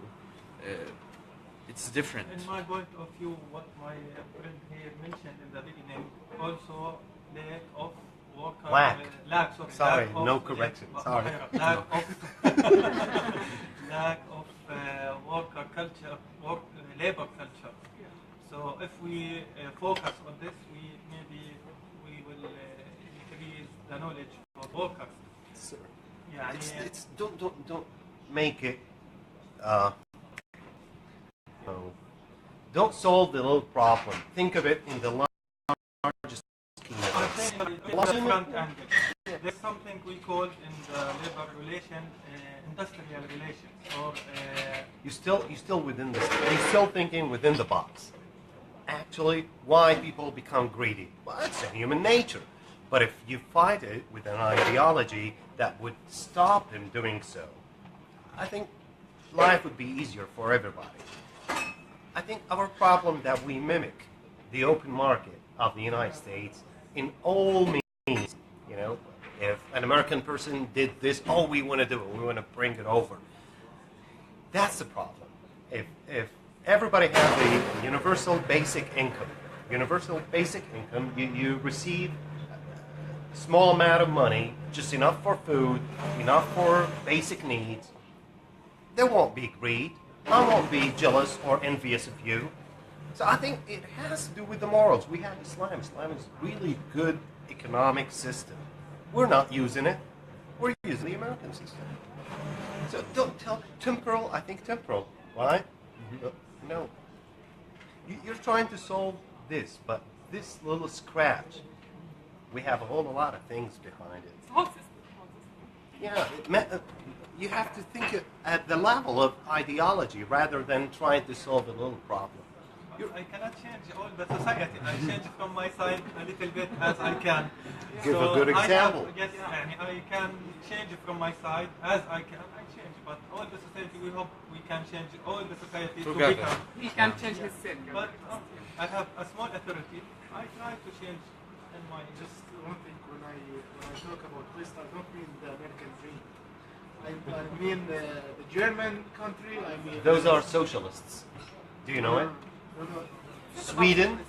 Speaker 1: it's different.
Speaker 2: In my point of view, what my friend here mentioned in the beginning, also lack of worker...
Speaker 3: Lack. Sorry,
Speaker 2: lack of,
Speaker 3: no correction. Sorry.
Speaker 2: Lack of, lack of worker culture, labor culture. So if we focus on this, maybe we will increase the knowledge for workers.
Speaker 3: Sir,
Speaker 2: يعني
Speaker 3: don't make it. Don't solve the little problem. Think of it in the largest scheme of
Speaker 2: I
Speaker 3: things.
Speaker 2: think it's a different angle. There's something we call in the labor relation industrial relations, or
Speaker 3: You're still within this. You're still thinking within the box. Actually, why people become greedy? Well, it's a human nature. But if you fight it with an ideology that would stop them doing so, I think life would be easier for everybody. I think our problem that we mimic the open market of the United States in all means. You know, if an American person did this, oh, we want to do it. We want to bring it over. That's the problem. If everybody has a universal basic income, you receive a small amount of money, just enough for food, enough for basic needs, there won't be greed. I won't be jealous or envious of you. So I think it has to do with the morals. We have Islam. Islam is really good economic system. We're not using it. We're using the American system. So don't tell temporal. I think temporal. Why? No. You're trying to solve this, but this little scratch, we have a whole lot of things behind it.
Speaker 5: It's a whole system.
Speaker 3: Yeah, you have to think it at the level of ideology rather than trying to solve a little problem.
Speaker 2: I cannot change all the society. I change from my side a little bit as I can.
Speaker 3: Give a good example.
Speaker 2: Yes, I can change from my side as I can. I change, but all the society, we hope we can change all the society
Speaker 1: Together.
Speaker 2: to become.
Speaker 5: He can change his circle.
Speaker 2: But I have a small authority. I try to change in my
Speaker 7: Just one thing, when I talk about West, I don't mean the American dream. I mean the German country. I mean
Speaker 3: Those are socialists. Do you know it?
Speaker 7: No.
Speaker 3: Sweden,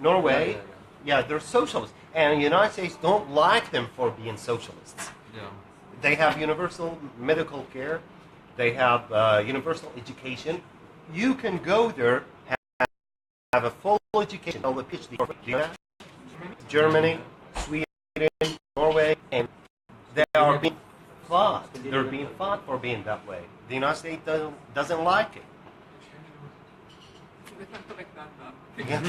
Speaker 3: Norway, yeah, they're socialists. And the United States don't like them for being socialists.
Speaker 1: Yeah.
Speaker 3: They have universal medical care. They have universal education. You can go there, have a full education, all the PhD. Germany, Sweden, Norway, and they are being fought. They're being fought for being that way. The United States doesn't like it. Yeah.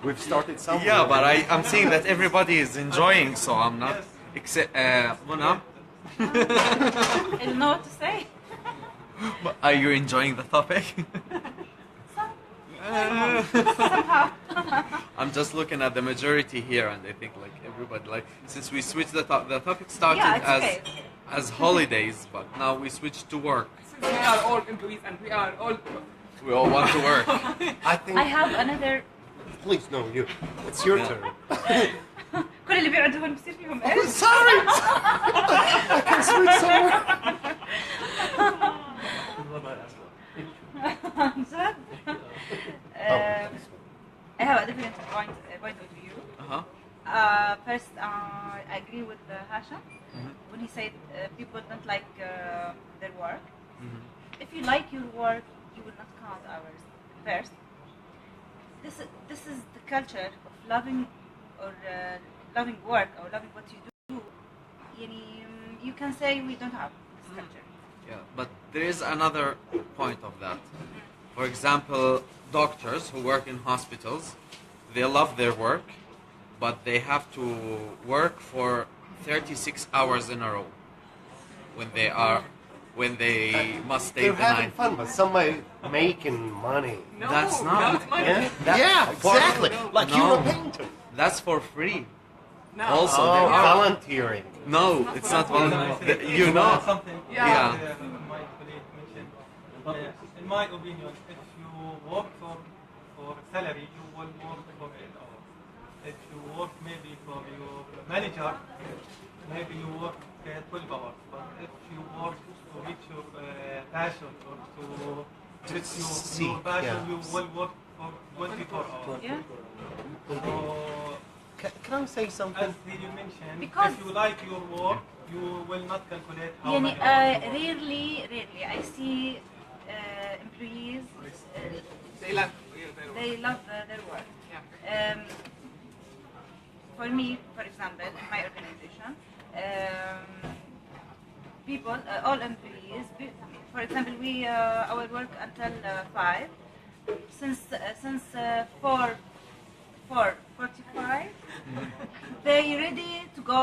Speaker 3: We've started somewhere.
Speaker 1: Yeah, but I'm seeing that everybody is enjoying, so I'm not. Mona,
Speaker 8: I don't know what to say.
Speaker 1: are you enjoying the topic?
Speaker 8: Somehow.
Speaker 1: I'm just looking at the majority here, and I think like everybody, like since we switched the topic started
Speaker 8: Yeah, it's
Speaker 1: as
Speaker 8: okay.
Speaker 1: as holidays, but now we switched to work.
Speaker 5: Since we are all employees and we are all
Speaker 1: We all want to work.
Speaker 3: I think.
Speaker 8: I have another.
Speaker 3: Please, no, you. It's your turn.
Speaker 8: كل اللي بيقعدوا هون بصير فيهم ايش؟
Speaker 3: Sorry. I can switch somewhere.
Speaker 8: عن جد؟ I have a different point of view. First, I agree with Hashim when he said people don't like their work. If you like your work, you will not count hours. First, this is the culture of loving or loving work or loving what you do. You can say we don't have this culture.
Speaker 1: Yeah, but there is another point of that. For example, doctors who work in hospitals, they love their work, but they have to work for 36 hours in a row when they must stay
Speaker 3: They're
Speaker 1: the
Speaker 3: having
Speaker 1: night.
Speaker 3: fun, but somebody making money.
Speaker 5: no,
Speaker 1: That's not-
Speaker 5: money.
Speaker 3: Yeah, exactly. Like
Speaker 1: No.
Speaker 3: you're a painter.
Speaker 1: That's for free.
Speaker 5: No.
Speaker 1: Also,
Speaker 3: Oh,
Speaker 1: there are-
Speaker 3: volunteering.
Speaker 1: No, it's not voluntary. You know.
Speaker 2: something.
Speaker 1: Yeah.
Speaker 2: My colleague mentioned. In my opinion, if you work for salary, you will work for 8 hours. If you work maybe for your manager, maybe you work 12 hours. But if you work to reach your passion or to reach your
Speaker 3: Seek,
Speaker 2: passion,
Speaker 3: yeah.
Speaker 2: you will work for 24 hours.
Speaker 8: Yeah.
Speaker 2: So,
Speaker 3: Can I say something?
Speaker 2: as you mentioned,
Speaker 8: Because-
Speaker 2: if you like your work, you will not calculate how
Speaker 8: يعني
Speaker 2: many hours.
Speaker 8: rarely I see employees
Speaker 5: They love
Speaker 8: they love their work.
Speaker 5: Yeah.
Speaker 8: For me, for example, in my organization, people, all employees, for example, we our work until 5. Since 4:45, they ready to go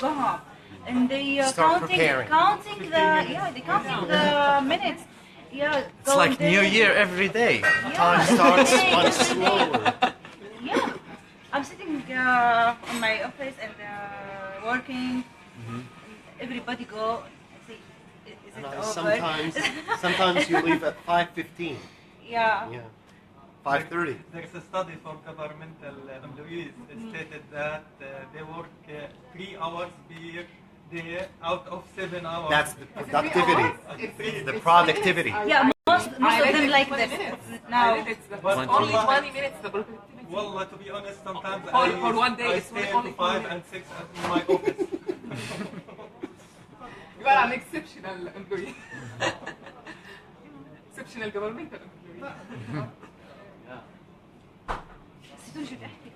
Speaker 8: home, and they
Speaker 3: Start preparing.
Speaker 8: counting the minutes. Yeah,
Speaker 1: It's like New Year every day.
Speaker 3: Time starts much slower.
Speaker 8: Yeah, I'm sitting in my office and working. Everybody go. I say, is it over?
Speaker 3: Sometimes you leave at 5:15.
Speaker 8: Yeah.
Speaker 3: Yeah, 5:30.
Speaker 2: There's a study for governmental employees. It stated that they work 3 hours per day out of 7 hours.
Speaker 3: That's the productivity. The productivity.
Speaker 8: Yeah, most of them like this. Now,
Speaker 2: But
Speaker 5: only 20 minutes the productivity.
Speaker 2: Well, to be honest, sometimes
Speaker 5: For one day,
Speaker 2: I
Speaker 5: it's
Speaker 2: stay
Speaker 5: only
Speaker 2: to 5 and 6 in my office.
Speaker 5: You are an exceptional employee. Exceptional governmental employee.
Speaker 8: نسيتوا شو بدي أحكي.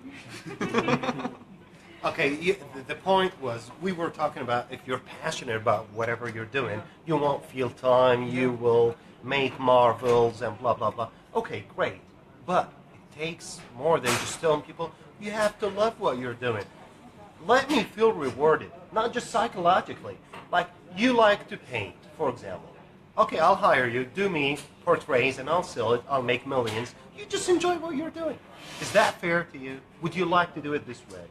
Speaker 3: Okay, the point was we were talking about if you're passionate about whatever you're doing, you won't feel time, you will make marvels and blah, blah, blah. Okay, great. But it takes more than just telling people you have to love what you're doing. Let me feel rewarded, not just psychologically. Like you like to paint, for example. Okay, I'll hire you. Do me portraits, and I'll sell it. I'll make millions. You just enjoy what you're doing. Is that fair to you? Would you like to do it this way?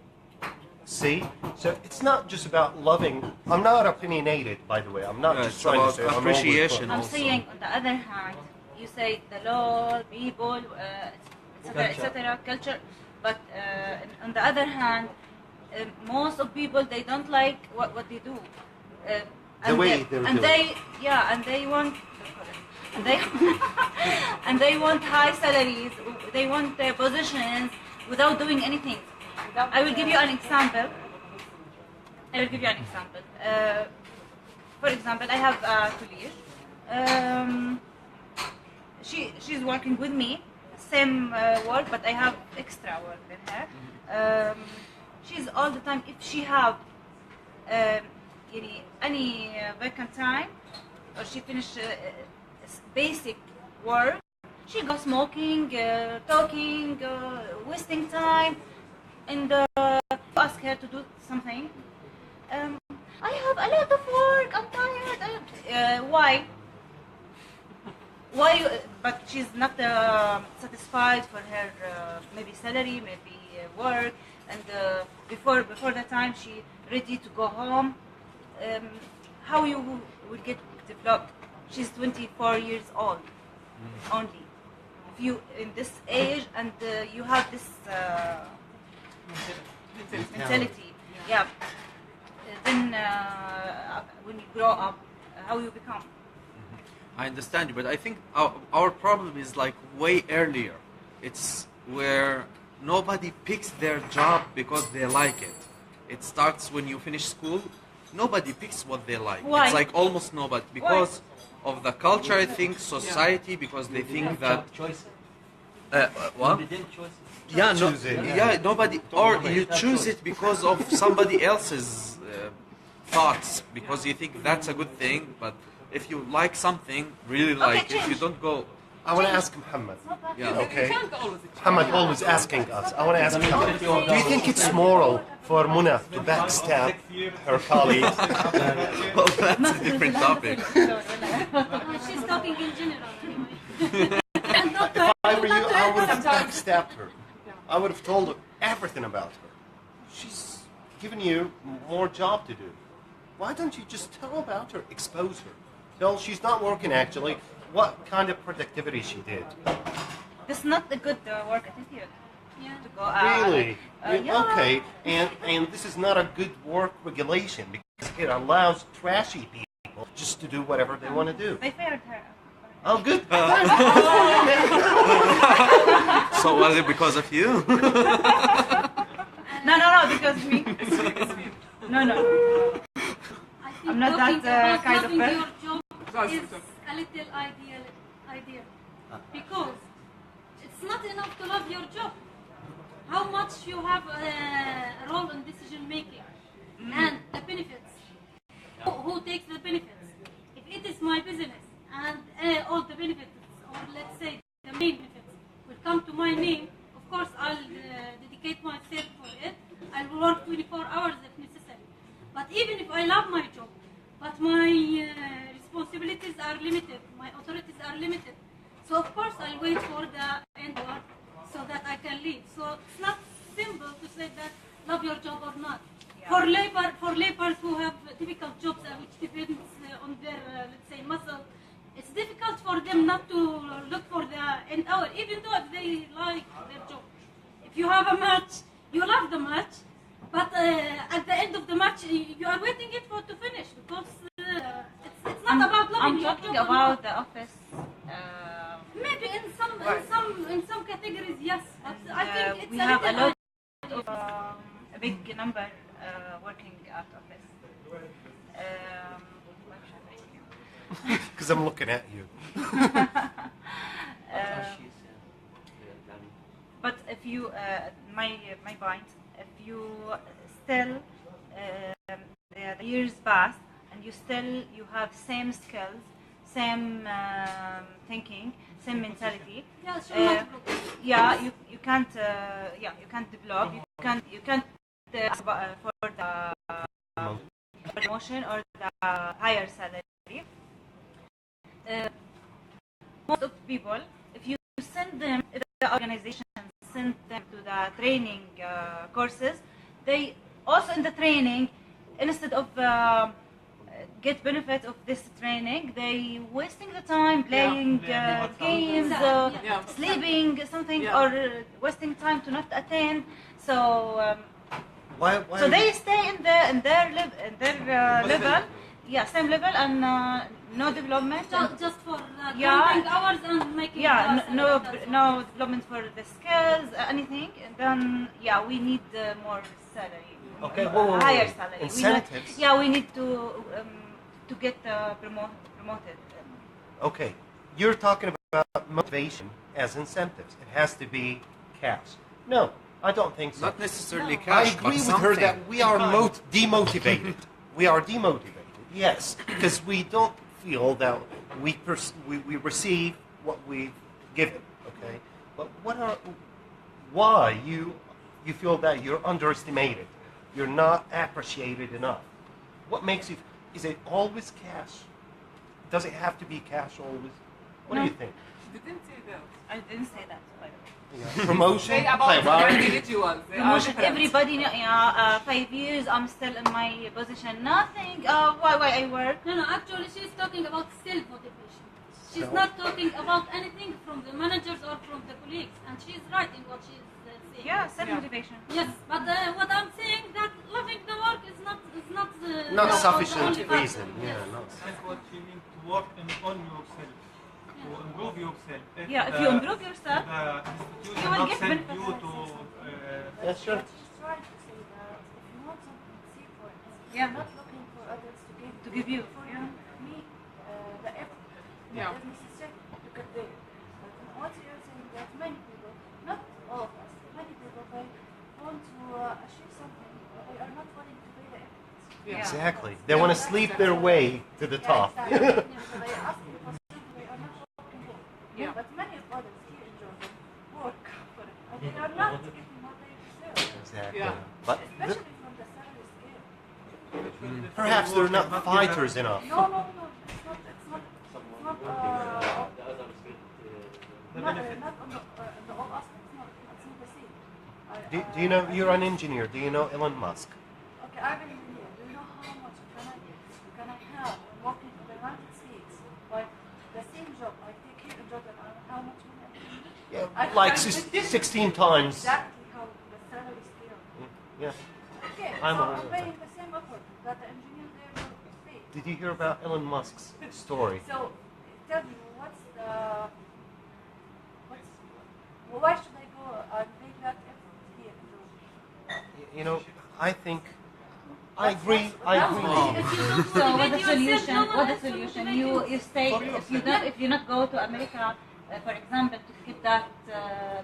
Speaker 3: See? So it's not just about loving. I'm not opinionated, by the way. I'm not just
Speaker 1: it's
Speaker 3: trying to
Speaker 1: about
Speaker 3: say I'm
Speaker 1: appreciation.
Speaker 8: I'm
Speaker 1: Also.
Speaker 8: saying, on the other hand, you say the law, people, etc., culture. But on the other hand, most of people, they don't like what they do.
Speaker 3: The way they're doing.
Speaker 8: And they want, and they, and they want high salaries. They want positions without doing anything. I will give you an example. For example, I have a colleague. She's working with me, same work, but I have extra work than her. She's all the time. If she have any vacant time, or she finish basic work, she goes smoking, talking, wasting time, and ask her to do something. I have a lot of work. I'm tired. Why? But she's not satisfied for her maybe salary, maybe work, and before the time she ready to go home. How you will get developed? She's 24 years old only. If you in this age and you have this mentality, yeah. Then when you grow up, how you become?
Speaker 1: I understand you, but I think our problem is like way earlier. It's where nobody picks their job because they like it. It starts when you finish school. Nobody picks what they like.
Speaker 8: Why?
Speaker 1: It's like almost nobody because of the culture. I think society because they think that.
Speaker 4: choices.
Speaker 1: What?
Speaker 4: They didn't choices.
Speaker 1: Yeah, no,
Speaker 3: Choose it.
Speaker 1: yeah, nobody, or you choose it because of somebody else's thoughts, because you think that's a good thing, but if you like something, really like it, you don't go.
Speaker 3: I want to ask Muhammad.
Speaker 1: Yeah.
Speaker 3: Okay.
Speaker 5: You can't always
Speaker 3: Muhammad always asking us. I want to ask Muhammad. Do you think it's moral for Muna to backstab her colleagues?
Speaker 1: Well, that's a different topic.
Speaker 6: She's talking in general anyway. And not
Speaker 3: If I were you, I would have
Speaker 5: Sometimes.
Speaker 3: backstabbed her. I would have told her everything about her. She's given you more job to do. Why don't you just tell about her, expose her? Tell she's not working actually, what kind of productivity she did.
Speaker 8: This is not a good work attitude.
Speaker 6: Yeah.
Speaker 8: To go
Speaker 3: Really?
Speaker 8: yeah.
Speaker 3: Okay, and this is not a good work regulation because it allows trashy people just to do whatever they want to do.
Speaker 8: They fired her.
Speaker 3: Oh, good.
Speaker 1: So was it because of you?
Speaker 8: No, because me. No.
Speaker 6: I think
Speaker 8: I'm not
Speaker 6: talking
Speaker 8: that,
Speaker 6: about
Speaker 8: kind of
Speaker 6: loving
Speaker 8: person.
Speaker 6: your job
Speaker 5: That's
Speaker 6: is
Speaker 5: the-
Speaker 6: a little idea. Because it's not enough to love your job. How much you have a role in decision making and the benefits. Who takes the benefits? If it is my business and all the benefits, or let's say the main benefits, will come to my name, of course I'll dedicate myself for it. I'll work 24 hours if necessary. But even if I love my job, but my responsibilities are limited, my authorities are limited, so of course I'll wait for the end work so that I can leave. So it's not simple to say that love your job or not.
Speaker 8: Yeah.
Speaker 6: For laborers who have difficult jobs which depends on their let's say muscle, it's difficult for them not to look for the end hour, even though if they like their job. If you have a match, you love the match, but at the end of the match you are waiting it for to finish because it's not about loving
Speaker 8: I'm
Speaker 6: your
Speaker 8: talking
Speaker 6: job or
Speaker 8: about
Speaker 6: not.
Speaker 8: the office.
Speaker 6: Maybe in some categories yes, but I think it's
Speaker 8: We
Speaker 6: a
Speaker 8: have a
Speaker 6: little
Speaker 8: lot of a big number working at office. What should I say?
Speaker 3: Because I'm looking at you.
Speaker 8: But if you, my point, if you still the years pass and you have same skills, same thinking, same mentality.
Speaker 6: Yeah, sure, not progress.
Speaker 8: Yeah, you can't you can't develop. You can't ask for the promotion or the higher salary. most of people, if you send them, if the organization send them to the training courses, they also in the training, instead of get benefit of this training, they wasting the time playing games, sleeping, something, or wasting time to not attend. So
Speaker 3: Why
Speaker 8: so they stay in their level, same level, and no development.
Speaker 6: Just for counting hours and making
Speaker 8: no development for the skills, anything. And then we need more salary.
Speaker 3: Okay,
Speaker 8: higher salary.
Speaker 3: Incentives.
Speaker 8: We need to get promoted.
Speaker 3: Okay, you're talking about motivation as incentives. It has to be cash. No, I don't think so.
Speaker 1: Not necessarily
Speaker 3: I
Speaker 1: cash,
Speaker 3: agree
Speaker 1: but
Speaker 3: with her
Speaker 1: something.
Speaker 3: that we are demotivated. We are demotivated, yes, because we don't feel that we receive what we've given. Okay, but why you feel that you're underestimated? You're not appreciated enough. What makes you? Is it always cash? Does it have to be cash always? What do you think?
Speaker 5: Didn't say that.
Speaker 8: I didn't say that.
Speaker 3: Promotion,
Speaker 5: Say about
Speaker 3: priority.
Speaker 5: individuals. They are
Speaker 8: Promotion.
Speaker 5: different.
Speaker 8: Everybody, 5 years, I'm still in my position. Nothing. Why I work?
Speaker 6: No, actually she's talking about self-motivation. She's not talking about anything from the managers or from the colleagues, and she's right in what she's saying.
Speaker 8: Yeah, self-motivation.
Speaker 6: Yes, but what I'm saying that loving the work is not
Speaker 3: Not
Speaker 6: the
Speaker 3: sufficient
Speaker 6: only factor.
Speaker 3: reason. Yeah,
Speaker 6: Yes.
Speaker 3: no.
Speaker 2: That's what you need to work on yourself, to improve yourself.
Speaker 8: If you improve yourself,
Speaker 2: the institution
Speaker 8: you will
Speaker 2: not
Speaker 8: get
Speaker 2: send
Speaker 8: benefits.
Speaker 2: you to
Speaker 3: Yeah, sure.
Speaker 9: She's trying to say that if you want something, see for it.
Speaker 8: Yeah.
Speaker 9: Not looking for others to give
Speaker 8: To give you,
Speaker 9: For
Speaker 8: yeah.
Speaker 9: me, the effort
Speaker 5: Yeah.
Speaker 9: is necessary to get there. But what you're saying that many people, not all of us, many people, they want to achieve something, but they are not willing to pay the effort.
Speaker 5: Yeah.
Speaker 3: Exactly. They want to sleep their way to the top.
Speaker 9: Exactly. So they are asking for something they are not working for.
Speaker 5: Yeah.
Speaker 9: But many of others here in Jordan work for it, and they are not getting what they deserve.
Speaker 3: Exactly.
Speaker 5: Yeah.
Speaker 3: But
Speaker 9: Especially from the salary scale.
Speaker 3: perhaps they're not fighters enough.
Speaker 9: No, it's not, not
Speaker 4: The other skill,
Speaker 9: not on the all aspects, it's not the same.
Speaker 3: Do you know, you're an engineer, do you know Elon Musk?
Speaker 9: Okay, I'm an engineer. Do you know how much can I have when working in the United States, but the same job I take here in Jordan, how much money I can make?
Speaker 3: Yeah, like 16 times.
Speaker 9: Exactly how the salary scale.
Speaker 3: Yeah.
Speaker 9: Okay,
Speaker 3: I'm
Speaker 9: so
Speaker 3: aware
Speaker 9: I'm
Speaker 3: of
Speaker 9: paying the same effort that the engineer there will pay.
Speaker 3: Did you hear about Elon Musk's story?
Speaker 9: So, tell me, why should I go and make that effort here in Jordan?
Speaker 3: You know, I think, I agree.
Speaker 8: So what the solution? You stay if you not go to America, for example, to get that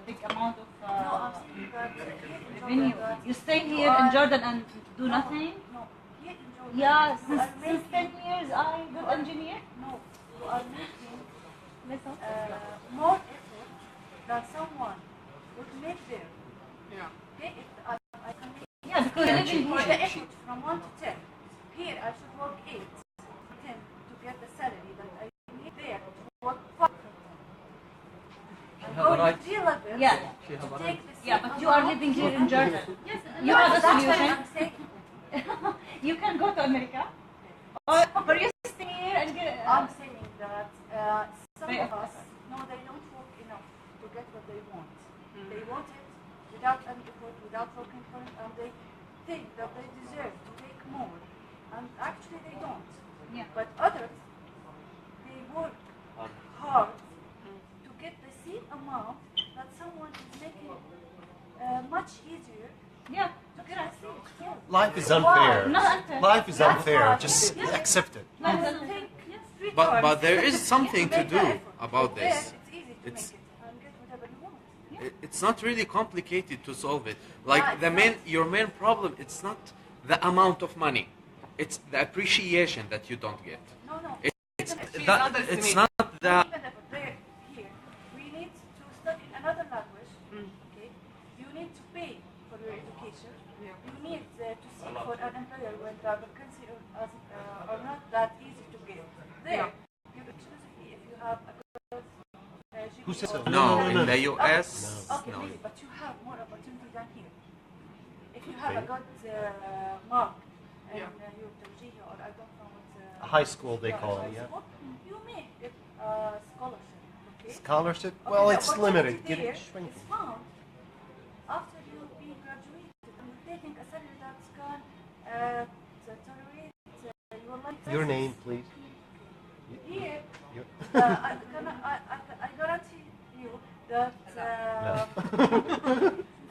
Speaker 8: big amount of
Speaker 9: No, I'm saying that here in
Speaker 8: revenue.
Speaker 9: Jordan,
Speaker 8: You stay here in Jordan and do nothing.
Speaker 9: No, here in Jordan.
Speaker 8: Yeah,
Speaker 9: you are
Speaker 8: since 10
Speaker 9: making,
Speaker 8: years I good engineer.
Speaker 9: no, you are making
Speaker 8: Listen.
Speaker 9: more effort than someone would make there.
Speaker 5: Yeah.
Speaker 9: Okay, if I can make
Speaker 8: Yeah, because you're living
Speaker 9: for
Speaker 8: here.
Speaker 9: the effort from 1 to 10. Here I should work 8, 10 to get the salary that I need there to work 5. I'm going 3 levels
Speaker 8: Yeah.
Speaker 9: to take the same
Speaker 8: Yeah, but you are
Speaker 9: amount.
Speaker 8: living here in Jordan.
Speaker 6: Yes,
Speaker 8: You have a
Speaker 9: That's why
Speaker 8: solution.
Speaker 9: I'm saying,
Speaker 8: You can go to America, or you stay here and get.
Speaker 9: I'm saying that some
Speaker 8: They-
Speaker 9: of us, no, they don't work enough to get what they want. They want it without any effort, without working for it, and they think that they deserve to take more. And actually they don't.
Speaker 8: Yeah.
Speaker 9: But others, they work hard to get the same amount that someone is making much easier
Speaker 8: Yeah.
Speaker 9: to get the same. Yeah.
Speaker 3: Life is unfair.
Speaker 8: Not unfair.
Speaker 3: Life is unfair. Just accept it.
Speaker 9: Think three
Speaker 1: But
Speaker 9: times
Speaker 1: there is something to
Speaker 9: make the
Speaker 1: do
Speaker 9: effort.
Speaker 1: about
Speaker 9: There,
Speaker 1: this.
Speaker 9: it's easy to
Speaker 1: It's-
Speaker 9: make it and get whatever you want.
Speaker 1: It's not really complicated to solve it. Like your main problem, it's not the amount of money. It's the appreciation that you don't get.
Speaker 9: No, no.
Speaker 1: It's
Speaker 5: She's
Speaker 1: that, it's
Speaker 5: underestimating.
Speaker 1: not the
Speaker 9: Even if they're here, we need to study another language. Okay, you need to pay for your education.
Speaker 5: Yeah.
Speaker 9: You need to seek for an employer when the vacancy are not that easy to get. There,
Speaker 5: Yeah.
Speaker 9: you exclusively if you have a good
Speaker 3: Who said so?
Speaker 1: No,
Speaker 3: no.
Speaker 1: in the US,
Speaker 9: Okay,
Speaker 1: no.
Speaker 9: maybe, but you have more opportunity than here. If you have a good mark in your توجيه or I don't know what
Speaker 3: High school they call it, yeah.
Speaker 9: school, you may get scholarship. Okay?
Speaker 3: Scholarship?
Speaker 9: Okay,
Speaker 3: Well,
Speaker 9: the
Speaker 3: it's
Speaker 9: opportunity
Speaker 3: limited. Get
Speaker 9: there
Speaker 3: it shrinking.
Speaker 9: is found after you being graduated and taking a salary that's can tolerate your life.
Speaker 3: Your name, please.
Speaker 9: Here,
Speaker 3: Your-
Speaker 9: I guarantee you that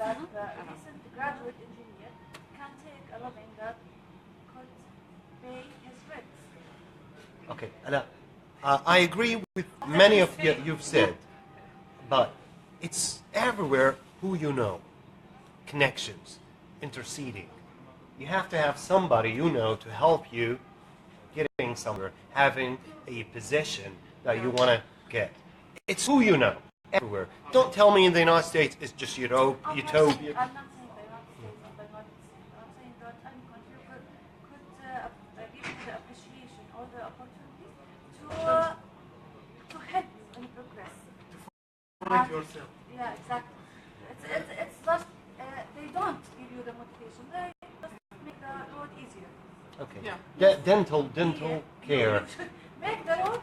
Speaker 9: that the recent graduate engineer can take a living that could pay his rent.
Speaker 3: Okay, Ala, I agree with many of you you've said, but it's everywhere who you know, connections, interceding. You have to have somebody you know to help you getting somewhere, having a position that you want to get. It's who you know, everywhere. Don't tell me in the United States it's just utopia.
Speaker 9: I'm not saying the United States or the United States. I'm saying that any country could give you the appreciation or the opportunity to help in progress.
Speaker 7: Find yourself.
Speaker 9: Yeah, exactly. It's just they don't give you the motivation. They just make the road easier.
Speaker 3: Okay.
Speaker 5: Yeah.
Speaker 3: Dental care.
Speaker 9: Make the road.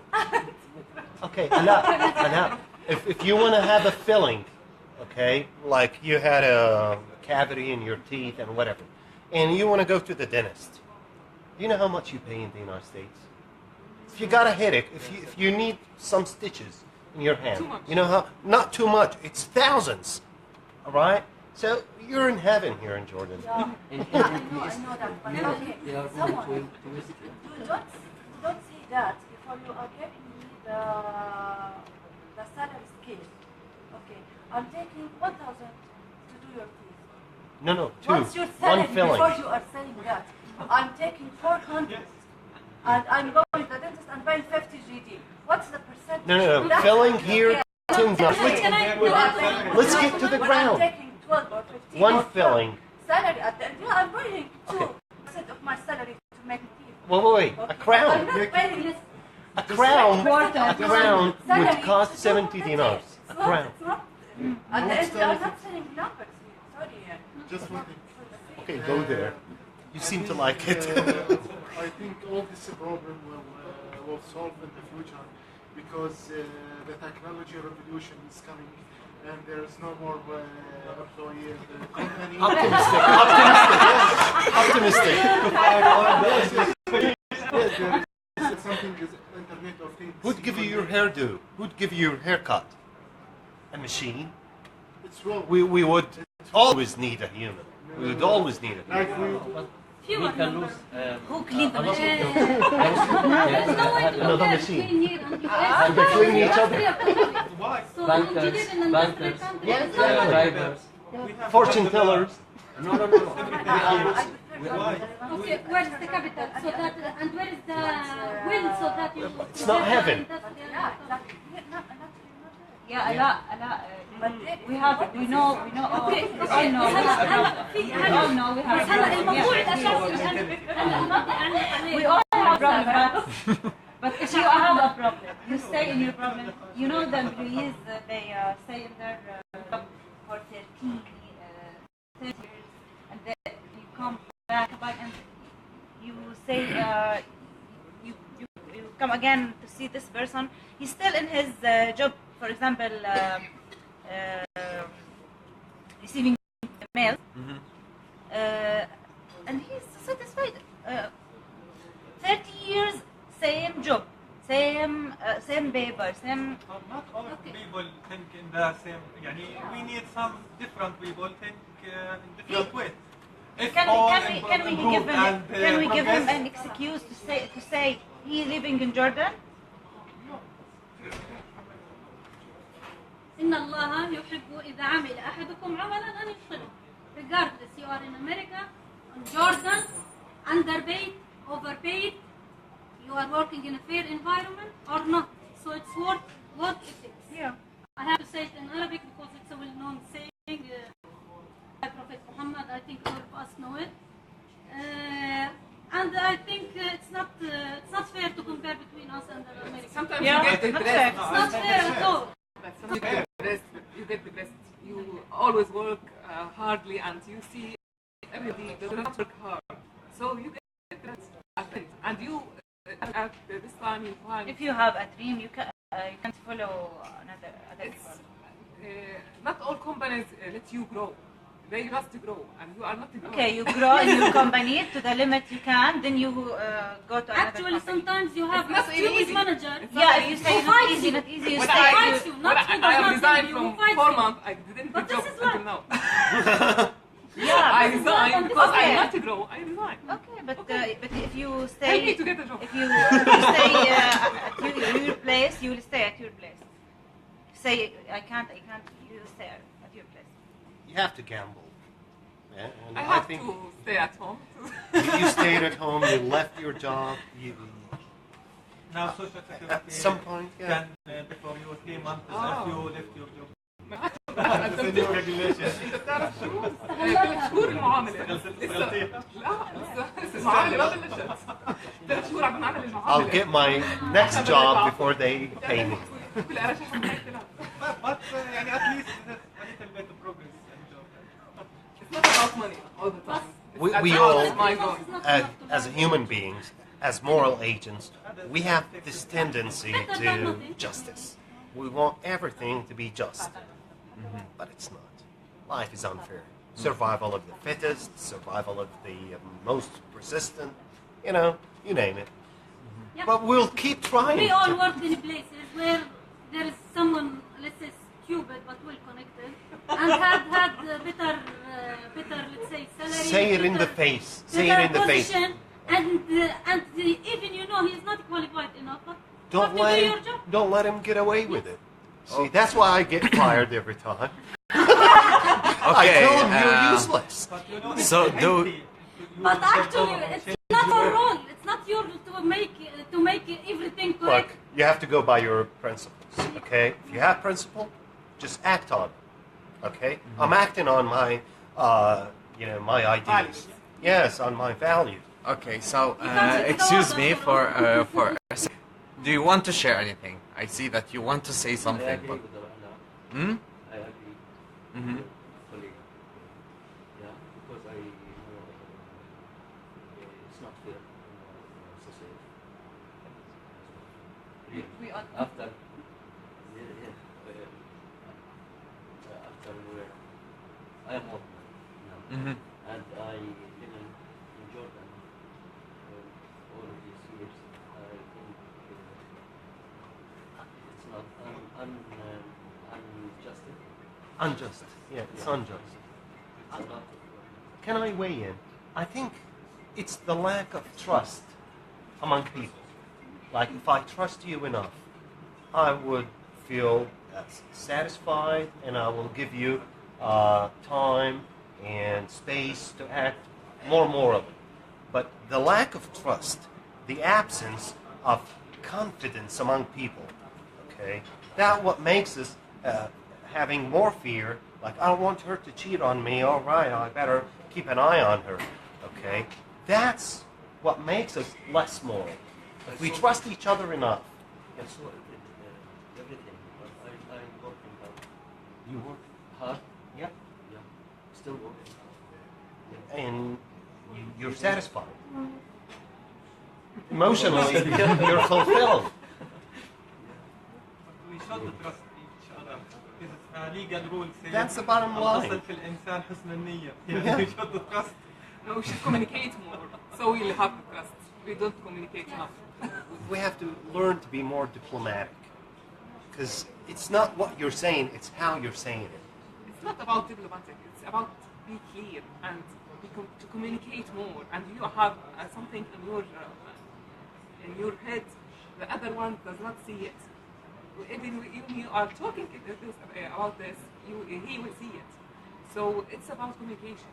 Speaker 3: Okay, Ala, if you want to have a filling, okay, like you had a cavity in your teeth and whatever, and you want to go to the dentist, do you know how much you pay in the United States? If you got a headache, if you need some stitches in your hand,
Speaker 5: Too much.
Speaker 3: you know how, not too much, it's thousands, all right? So you're in heaven here in Jordan.
Speaker 9: Yeah,
Speaker 4: And
Speaker 9: I know that. But okay,
Speaker 4: they are going
Speaker 9: someone,
Speaker 4: to visit you.
Speaker 9: don't say that before you are giving me the salary scale. Okay, I'm taking 1,000 to do your teeth.
Speaker 3: No,
Speaker 9: What's your
Speaker 3: two,
Speaker 9: salary
Speaker 3: one filling.
Speaker 9: before you are saying that? I'm taking 400 and I'm going to the dentist and paying 50 GD. What's the percentage?
Speaker 3: No,
Speaker 9: That's
Speaker 3: filling
Speaker 9: not
Speaker 3: here,
Speaker 9: fair.
Speaker 3: Tim's not- Let's get to the
Speaker 9: When
Speaker 3: ground.
Speaker 9: I'm taking 12 or 15
Speaker 3: One
Speaker 9: or
Speaker 3: filling.
Speaker 9: salary at the end, yeah, I'm paying 2%
Speaker 3: Okay.
Speaker 9: of my salary to make teeth.
Speaker 3: Wait, a
Speaker 9: I'm
Speaker 3: crown.
Speaker 9: not paying this.
Speaker 3: A crown would
Speaker 9: Salary
Speaker 3: cost
Speaker 9: to do
Speaker 3: 70
Speaker 9: the
Speaker 3: dinars.
Speaker 9: teeth.
Speaker 3: A
Speaker 9: It's not-
Speaker 3: crown.
Speaker 9: it's not- At the end, I'm not saying numbers here. Sorry.
Speaker 7: Just one thing.
Speaker 3: Okay, go there. You seem to like it.
Speaker 7: I think all this problem will solve in the future because the technology revolution is coming and there is no more employee in the company.
Speaker 3: Optimistic.
Speaker 7: Something is Internet of Things.
Speaker 3: Who'd give you your hairdo? Who'd give you your haircut? A machine?
Speaker 7: It's wrong.
Speaker 3: We would always need a human. We would always need a human.
Speaker 7: Like
Speaker 6: Fewer
Speaker 4: can
Speaker 6: number.
Speaker 4: lose.
Speaker 6: Who clean the
Speaker 4: a lot of-
Speaker 6: machine? There's no way to
Speaker 3: Another
Speaker 6: compare
Speaker 3: machine.
Speaker 6: between here and US.
Speaker 3: And they clean each other.
Speaker 2: Why?
Speaker 6: So
Speaker 4: Bankers,
Speaker 6: engineer in another
Speaker 4: bankers.
Speaker 6: country.
Speaker 3: Yes,
Speaker 6: it's not
Speaker 3: yeah.
Speaker 6: like-
Speaker 4: Drivers.
Speaker 2: We have
Speaker 3: Fortune tellers.
Speaker 4: No.
Speaker 2: Why?
Speaker 6: Okay, where is the capital? So that and where is the will so that you?
Speaker 3: It's not heaven.
Speaker 9: Yeah, exactly. Not
Speaker 8: Yeah, a lot.
Speaker 9: But
Speaker 8: We know.
Speaker 6: اوكي
Speaker 8: We all know.
Speaker 6: في
Speaker 8: We all know we have.
Speaker 6: بس هلا الموضوع
Speaker 8: Yeah.
Speaker 6: الاساسي هلا ما بدي اعلق عليه.
Speaker 8: We all have problem, but if you have a problem, you stay in your problem. You know the employees, they stay in their job for 30 years, and then you come back and you say you come again to see this person. He's still in his job. For example, receiving mail, and he's satisfied. 30 years, same job, same paper, same.
Speaker 2: Not all people think in the same. يعني we need some different people think in different ways. If
Speaker 8: Can
Speaker 2: all
Speaker 8: we
Speaker 2: improve
Speaker 8: give him
Speaker 2: and,
Speaker 8: can we give him
Speaker 2: progress,
Speaker 8: an excuse to say he living in Jordan?
Speaker 6: إن الله يحب إذا عمل أحدكم عملا أن يتقنه. Regardless, you are in America, in Jordan, underpaid, overpaid, you are working in a fair environment or not. So it's worth what it is.
Speaker 8: Yeah.
Speaker 6: I have to say it in Arabic because it's a well-known saying by Prophet Muhammad. I think all of us know it. And I think it's not fair to compare between us and the Americans.
Speaker 5: Sometimes
Speaker 8: Yeah,
Speaker 5: you get
Speaker 8: not
Speaker 5: impressed.
Speaker 8: fair.
Speaker 6: It's not fair at all.
Speaker 5: But You did the best. You did the best. You always work hardly, and you see everybody does not work hard. So you get that, and you at this time you find
Speaker 8: If you have a dream, you can't follow other people.
Speaker 5: not all companies let you grow. They just grow, and you are not growing.
Speaker 8: Okay, you grow in your company to the limit you can, then you go to another
Speaker 6: Actually,
Speaker 8: company.
Speaker 6: sometimes you have
Speaker 5: It's not
Speaker 6: a
Speaker 5: easy.
Speaker 6: manager.
Speaker 8: Yeah, if you say
Speaker 6: Who
Speaker 8: not
Speaker 6: fights
Speaker 8: easy,
Speaker 6: you.
Speaker 8: not easy, you
Speaker 5: When
Speaker 8: stay.
Speaker 6: fights you, not
Speaker 5: when
Speaker 6: who
Speaker 5: I
Speaker 6: does
Speaker 5: have
Speaker 6: not
Speaker 5: resigned
Speaker 6: you,
Speaker 5: from
Speaker 6: who fights
Speaker 5: 4
Speaker 6: you.
Speaker 5: months, I didn't
Speaker 6: But
Speaker 5: get job
Speaker 6: this is
Speaker 5: until
Speaker 6: life.
Speaker 5: now.
Speaker 8: Yeah,
Speaker 5: I
Speaker 8: but-
Speaker 5: resigned because
Speaker 8: okay.
Speaker 5: I want to grow. I resigned.
Speaker 8: Okay, but
Speaker 5: Okay.
Speaker 8: but if you
Speaker 5: Help
Speaker 8: stay,
Speaker 5: me to get a job.
Speaker 8: if you stay at your place, you will stay at your place. Say I can't, you stay at your place.
Speaker 3: You have to gamble. Yeah? And
Speaker 5: I have
Speaker 3: think
Speaker 5: to stay at home.
Speaker 3: you stayed at home, you left your job, you,
Speaker 2: Now social security
Speaker 3: at some point, yeah.
Speaker 2: can before you 3 months if you left your job.
Speaker 5: أنت
Speaker 2: It's a new regulation.
Speaker 5: بتعرف شو؟ 3 شهور المعاملة لسه لسه المعاملة ما بلشت 3 شهور عم نعمل المعاملة
Speaker 3: I'll get my next job before they pay me.
Speaker 5: كل قرشة
Speaker 2: But يعني at least a little bit of progress in job.
Speaker 5: It's not about money all the time.
Speaker 3: We
Speaker 5: It's
Speaker 3: all,
Speaker 5: about my goal.
Speaker 3: as human beings, as moral agents, we have this tendency to justice. We want everything to be just. But it's not. Life is unfair. Survival of the fittest, survival of the most persistent, you name it.
Speaker 6: Yeah.
Speaker 3: But we'll keep trying.
Speaker 6: We all work in places where there is someone, let's say, stupid but well connected, and had better, let's say, salary.
Speaker 3: Say it in the
Speaker 6: better-
Speaker 3: face. Say it in the face.
Speaker 6: position, and even he is not qualified enough, but
Speaker 3: Don't
Speaker 6: you have to do
Speaker 3: let
Speaker 6: your
Speaker 3: him.
Speaker 6: job.
Speaker 3: Don't let him get away with it. See, that's why I get fired every time. I tell him you're useless.
Speaker 2: But you know,
Speaker 1: So
Speaker 2: it's
Speaker 1: do-
Speaker 2: empty. You
Speaker 6: But
Speaker 2: will
Speaker 6: actually,
Speaker 2: take over,
Speaker 6: it's
Speaker 2: change
Speaker 6: not
Speaker 2: your
Speaker 6: our
Speaker 2: work.
Speaker 6: role. It's not your to make everything
Speaker 3: Look,
Speaker 6: correct.
Speaker 3: you have to go by your principles, okay? If you have principle, just act on it, okay? I'm acting on my, my ideas. Yes, on my values.
Speaker 1: Okay, so
Speaker 6: can't sit
Speaker 1: excuse
Speaker 6: down
Speaker 1: me
Speaker 6: after
Speaker 1: for a sec. Do you want to share anything? I see that you want to say
Speaker 4: I
Speaker 1: something.
Speaker 4: agree
Speaker 1: But,
Speaker 4: with the Rana.
Speaker 1: hmm?
Speaker 4: I agree.
Speaker 1: Mhm.
Speaker 4: Fully. Yeah, because I know it's not fair in our society.
Speaker 8: We all
Speaker 4: After, after where I am working now,
Speaker 1: Mhm.
Speaker 4: and I live in Jordan all of these years. I think it's not unjust.
Speaker 3: Unjust. Yeah, it's unjust.
Speaker 4: It's a lot of
Speaker 3: Can I weigh in? I think it's the lack of trust among people. Like, if I trust you enough, I would feel satisfied, and I will give you time and space to act more morally. But the lack of trust, the absence of confidence among people, okay, that what makes us having more fear. Like, I don't want her to cheat on me. All right, I better keep an eye on her. Okay, that's what makes us less moral. If we trust each other enough.
Speaker 4: I saw everything, but I'm working hard.
Speaker 3: You work.
Speaker 4: Hard?
Speaker 3: Yeah.
Speaker 4: Yeah. Still working.
Speaker 3: And you're satisfied. Emotionally, you're fulfilled.
Speaker 2: We should trust each other. It's a legal rule saying
Speaker 3: That's the bottom line.
Speaker 2: الأصل في الإنسان حسن النية.
Speaker 3: Yeah.
Speaker 2: We should trust.
Speaker 5: No, we should communicate more, so we'll have the trust. We don't communicate enough.
Speaker 3: We have to learn to be more diplomatic. Because it's not what you're saying, it's how you're saying it.
Speaker 5: It's not about diplomatic. It's about be clear and to communicate more. And you have something in your head, the other one does not see it. Even you are talking about this, he will see it. So it's about communication.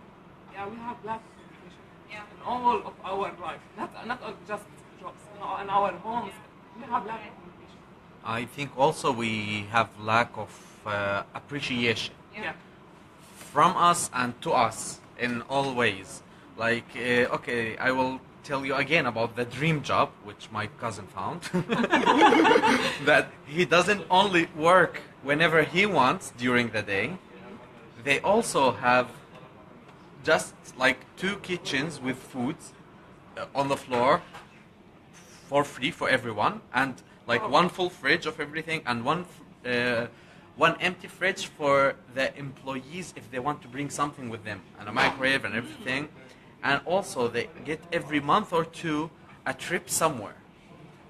Speaker 5: Yeah, we have lack of communication in all of our life. Not just jobs. In our homes, we have lack of communication.
Speaker 1: I think also we have lack of appreciation
Speaker 5: Yeah.
Speaker 1: from us and to us in all ways. Like, okay, I will tell you again about the dream job, which my cousin found. That he doesn't only work whenever he wants during the day. They also have just like 2 kitchens with food on the floor for free for everyone, and like 1 full fridge of everything, and one empty fridge for the employees if they want to bring something with them, and a microwave and everything. And also they get every month or 2 a trip somewhere,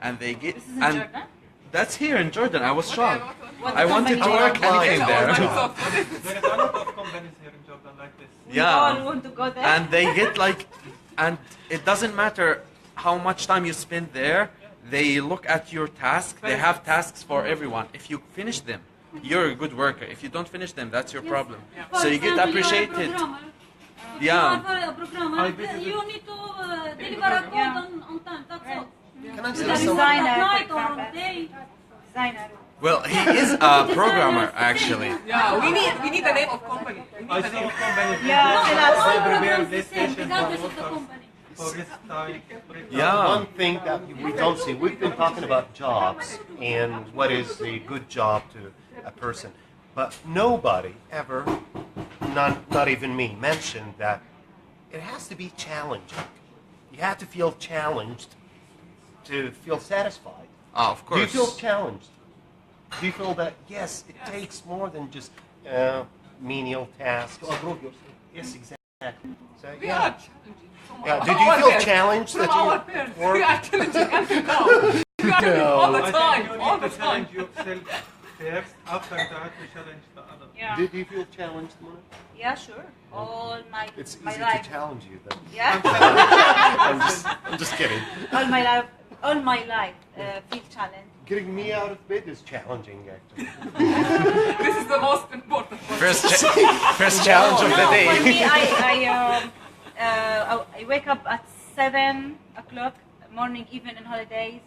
Speaker 1: and they get
Speaker 8: This is in
Speaker 1: and
Speaker 8: Jordan?
Speaker 1: that's here in Jordan. I was shocked.
Speaker 8: What
Speaker 1: I wanted to
Speaker 8: company?
Speaker 1: work anything there.
Speaker 2: There is a lot of companies here in Jordan like this.
Speaker 8: We all
Speaker 1: Yeah,
Speaker 8: want to go there.
Speaker 1: and they get like, and it doesn't matter how much time you spend there. They look at your task. They have tasks for everyone. If you finish them, you're a good worker. If you don't finish them, that's your problem.
Speaker 6: For
Speaker 1: So you get
Speaker 6: example,
Speaker 1: appreciated.
Speaker 6: You are
Speaker 1: Yeah.
Speaker 6: a programmer. You need to deliver a code on time. That's all.
Speaker 3: Can I
Speaker 6: Whether
Speaker 3: say
Speaker 6: you
Speaker 3: something?
Speaker 6: work at
Speaker 8: Designer,
Speaker 6: night
Speaker 8: for
Speaker 6: or on
Speaker 8: example.
Speaker 6: day.
Speaker 8: Designer.
Speaker 1: Well, he is a programmer actually.
Speaker 5: Yeah, we need the name of company. We
Speaker 2: I
Speaker 5: need the
Speaker 2: saw
Speaker 5: name of
Speaker 2: companies
Speaker 8: Yeah,
Speaker 2: here
Speaker 8: tell us.
Speaker 6: All
Speaker 2: they prepare
Speaker 6: programs the same,
Speaker 2: PlayStation
Speaker 6: regardless
Speaker 2: for
Speaker 6: of the
Speaker 2: workers,
Speaker 6: company.
Speaker 2: for rest time, break time.
Speaker 1: Yeah.
Speaker 3: One thing that we don't see, we've been talking about jobs and what is a good job to a person, but nobody ever, not even me, mentioned that it has to be challenging. You have to feel challenged to feel satisfied.
Speaker 1: Ah, of
Speaker 3: Do you
Speaker 1: course.
Speaker 3: feel challenged? Do you feel that, yes, it takes more than just menial tasks? Yes, exactly. So,
Speaker 5: We
Speaker 3: yeah.
Speaker 5: are challenging.
Speaker 3: Yeah, did you feel challenged
Speaker 5: From
Speaker 3: that
Speaker 5: our
Speaker 3: you
Speaker 5: parents,
Speaker 3: work?
Speaker 5: we are challenging until now. We are challenging all the
Speaker 2: I
Speaker 5: time,
Speaker 2: think you
Speaker 5: all
Speaker 2: need
Speaker 5: the
Speaker 2: to
Speaker 5: time.
Speaker 2: challenge yourself first, after that you challenge the other.
Speaker 8: Yeah.
Speaker 3: Do you feel challenged, Mona?
Speaker 8: Yeah, sure. All my
Speaker 3: It's
Speaker 8: my
Speaker 3: easy
Speaker 8: life.
Speaker 3: to challenge you, then.
Speaker 8: Yeah.
Speaker 3: I'm just kidding.
Speaker 8: All my life feel challenged.
Speaker 3: Getting me out of bed is challenging, actually.
Speaker 5: This is the most important one.
Speaker 1: First challenge of the
Speaker 8: No,
Speaker 1: day.
Speaker 8: for me, I wake up at 7 o'clock morning, even in holidays.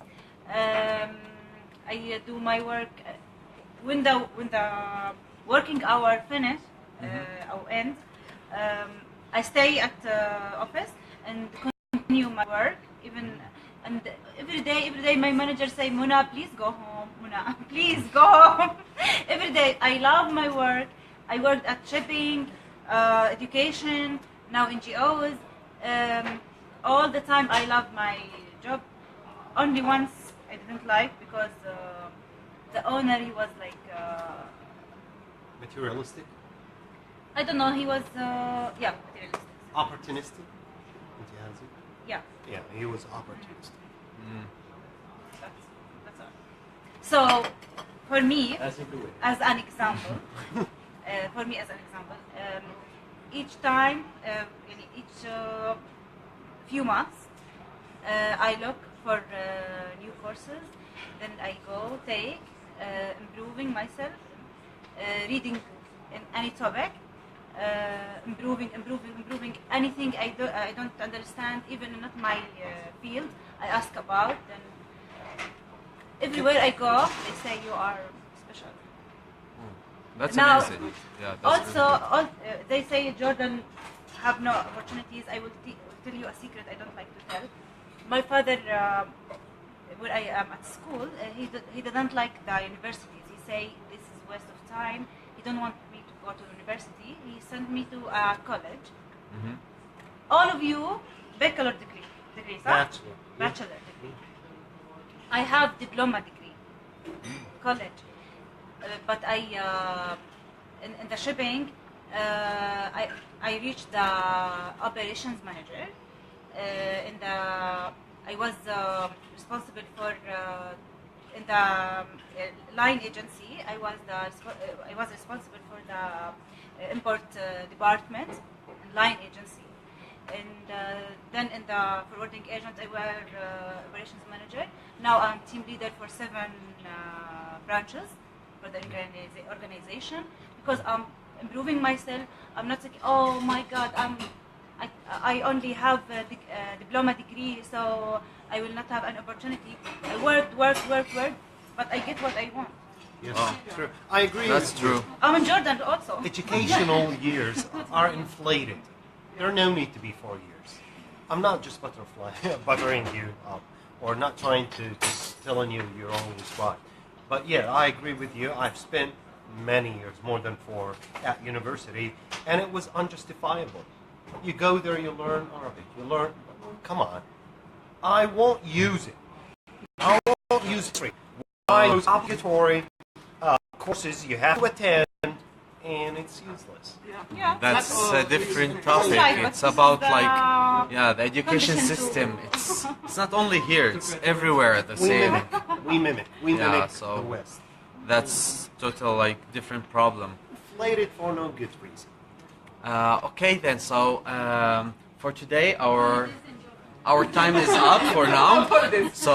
Speaker 8: I do my work when the working hour finish or end. I stay at the office and continue my work. And every day my manager say, Muna, please go home. Muna, please go home. Every day I love my work. I worked at shipping, education, now NGOs. All the time I love my job. Only once I didn't like because the owner, he was like,
Speaker 3: Materialistic?
Speaker 8: I don't know, he was, materialistic.
Speaker 3: Opportunistic? Intihazi?
Speaker 8: Yeah,
Speaker 3: Yeah, he was opportunistic.
Speaker 8: that's all. So, for me,
Speaker 4: As you do it.
Speaker 8: as an example, each time, each few months, I look for new courses. Then I go take, improving myself, reading in any topic, improving anything I don't understand, even not my field. I ask about, and everywhere I go, they say you are special.
Speaker 1: That's
Speaker 8: Now,
Speaker 1: amazing. Yeah, that's
Speaker 8: Also, they say Jordan have no opportunities. I will tell you a secret I don't like to tell. My father, when I am at school, he didn't like the universities. He say this is waste of time. He don't want me to go to university. He sent me to a college.
Speaker 1: Mhm.
Speaker 8: All of you, bachelor degrees, huh?
Speaker 3: Bachelor.
Speaker 8: Bachelor degree. I have diploma degree, college, but in the shipping, I reached the operations manager. I was responsible for in the line agency. I was responsible for the import department and line agency. And then in the forwarding agent, I was operations manager. Now I'm team leader for 7 branches for the organization, because I'm improving myself. I'm not like, oh my God, I only have a diploma degree, so I will not have an opportunity. I worked, but I get what I want.
Speaker 3: Yes,
Speaker 1: Oh.
Speaker 3: true. I agree.
Speaker 1: That's
Speaker 3: with you.
Speaker 1: true.
Speaker 8: I'm in Jordan also.
Speaker 3: Educational years are inflated. There are no need to be 4 years. I'm not just buttering you up, or not trying to just telling you you're always right. But yeah, I agree with you. I've spent many years, more than 4, at university, and it was unjustifiable. You go there, you learn Arabic, you learn. Come on, I won't use it. I won't use it. Why those obligatory courses you have to attend, and it's useless.
Speaker 8: Yeah.
Speaker 1: That's a different topic.
Speaker 8: Right, but
Speaker 1: It's
Speaker 8: this is
Speaker 1: about
Speaker 8: the
Speaker 1: like, yeah, the education
Speaker 8: condition
Speaker 1: system. It's not only here. It's everywhere the
Speaker 3: We
Speaker 1: same.
Speaker 3: mimic. We
Speaker 1: Yeah,
Speaker 3: mimic
Speaker 1: so-
Speaker 3: the West.
Speaker 1: That's total like different problem.
Speaker 3: Inflated for no good reason.
Speaker 1: Okay then. So for today, our time is up for now. So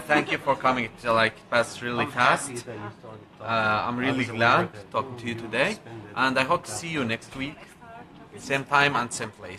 Speaker 1: thank you for coming. It like passed really
Speaker 3: I'm
Speaker 1: fast.
Speaker 3: happy that you started talking.
Speaker 1: I'm
Speaker 3: I
Speaker 1: really
Speaker 3: was
Speaker 1: glad
Speaker 3: aware that
Speaker 1: talking to you
Speaker 3: you
Speaker 1: today,
Speaker 3: spend it
Speaker 1: and I hope to see you next week, same time and same place.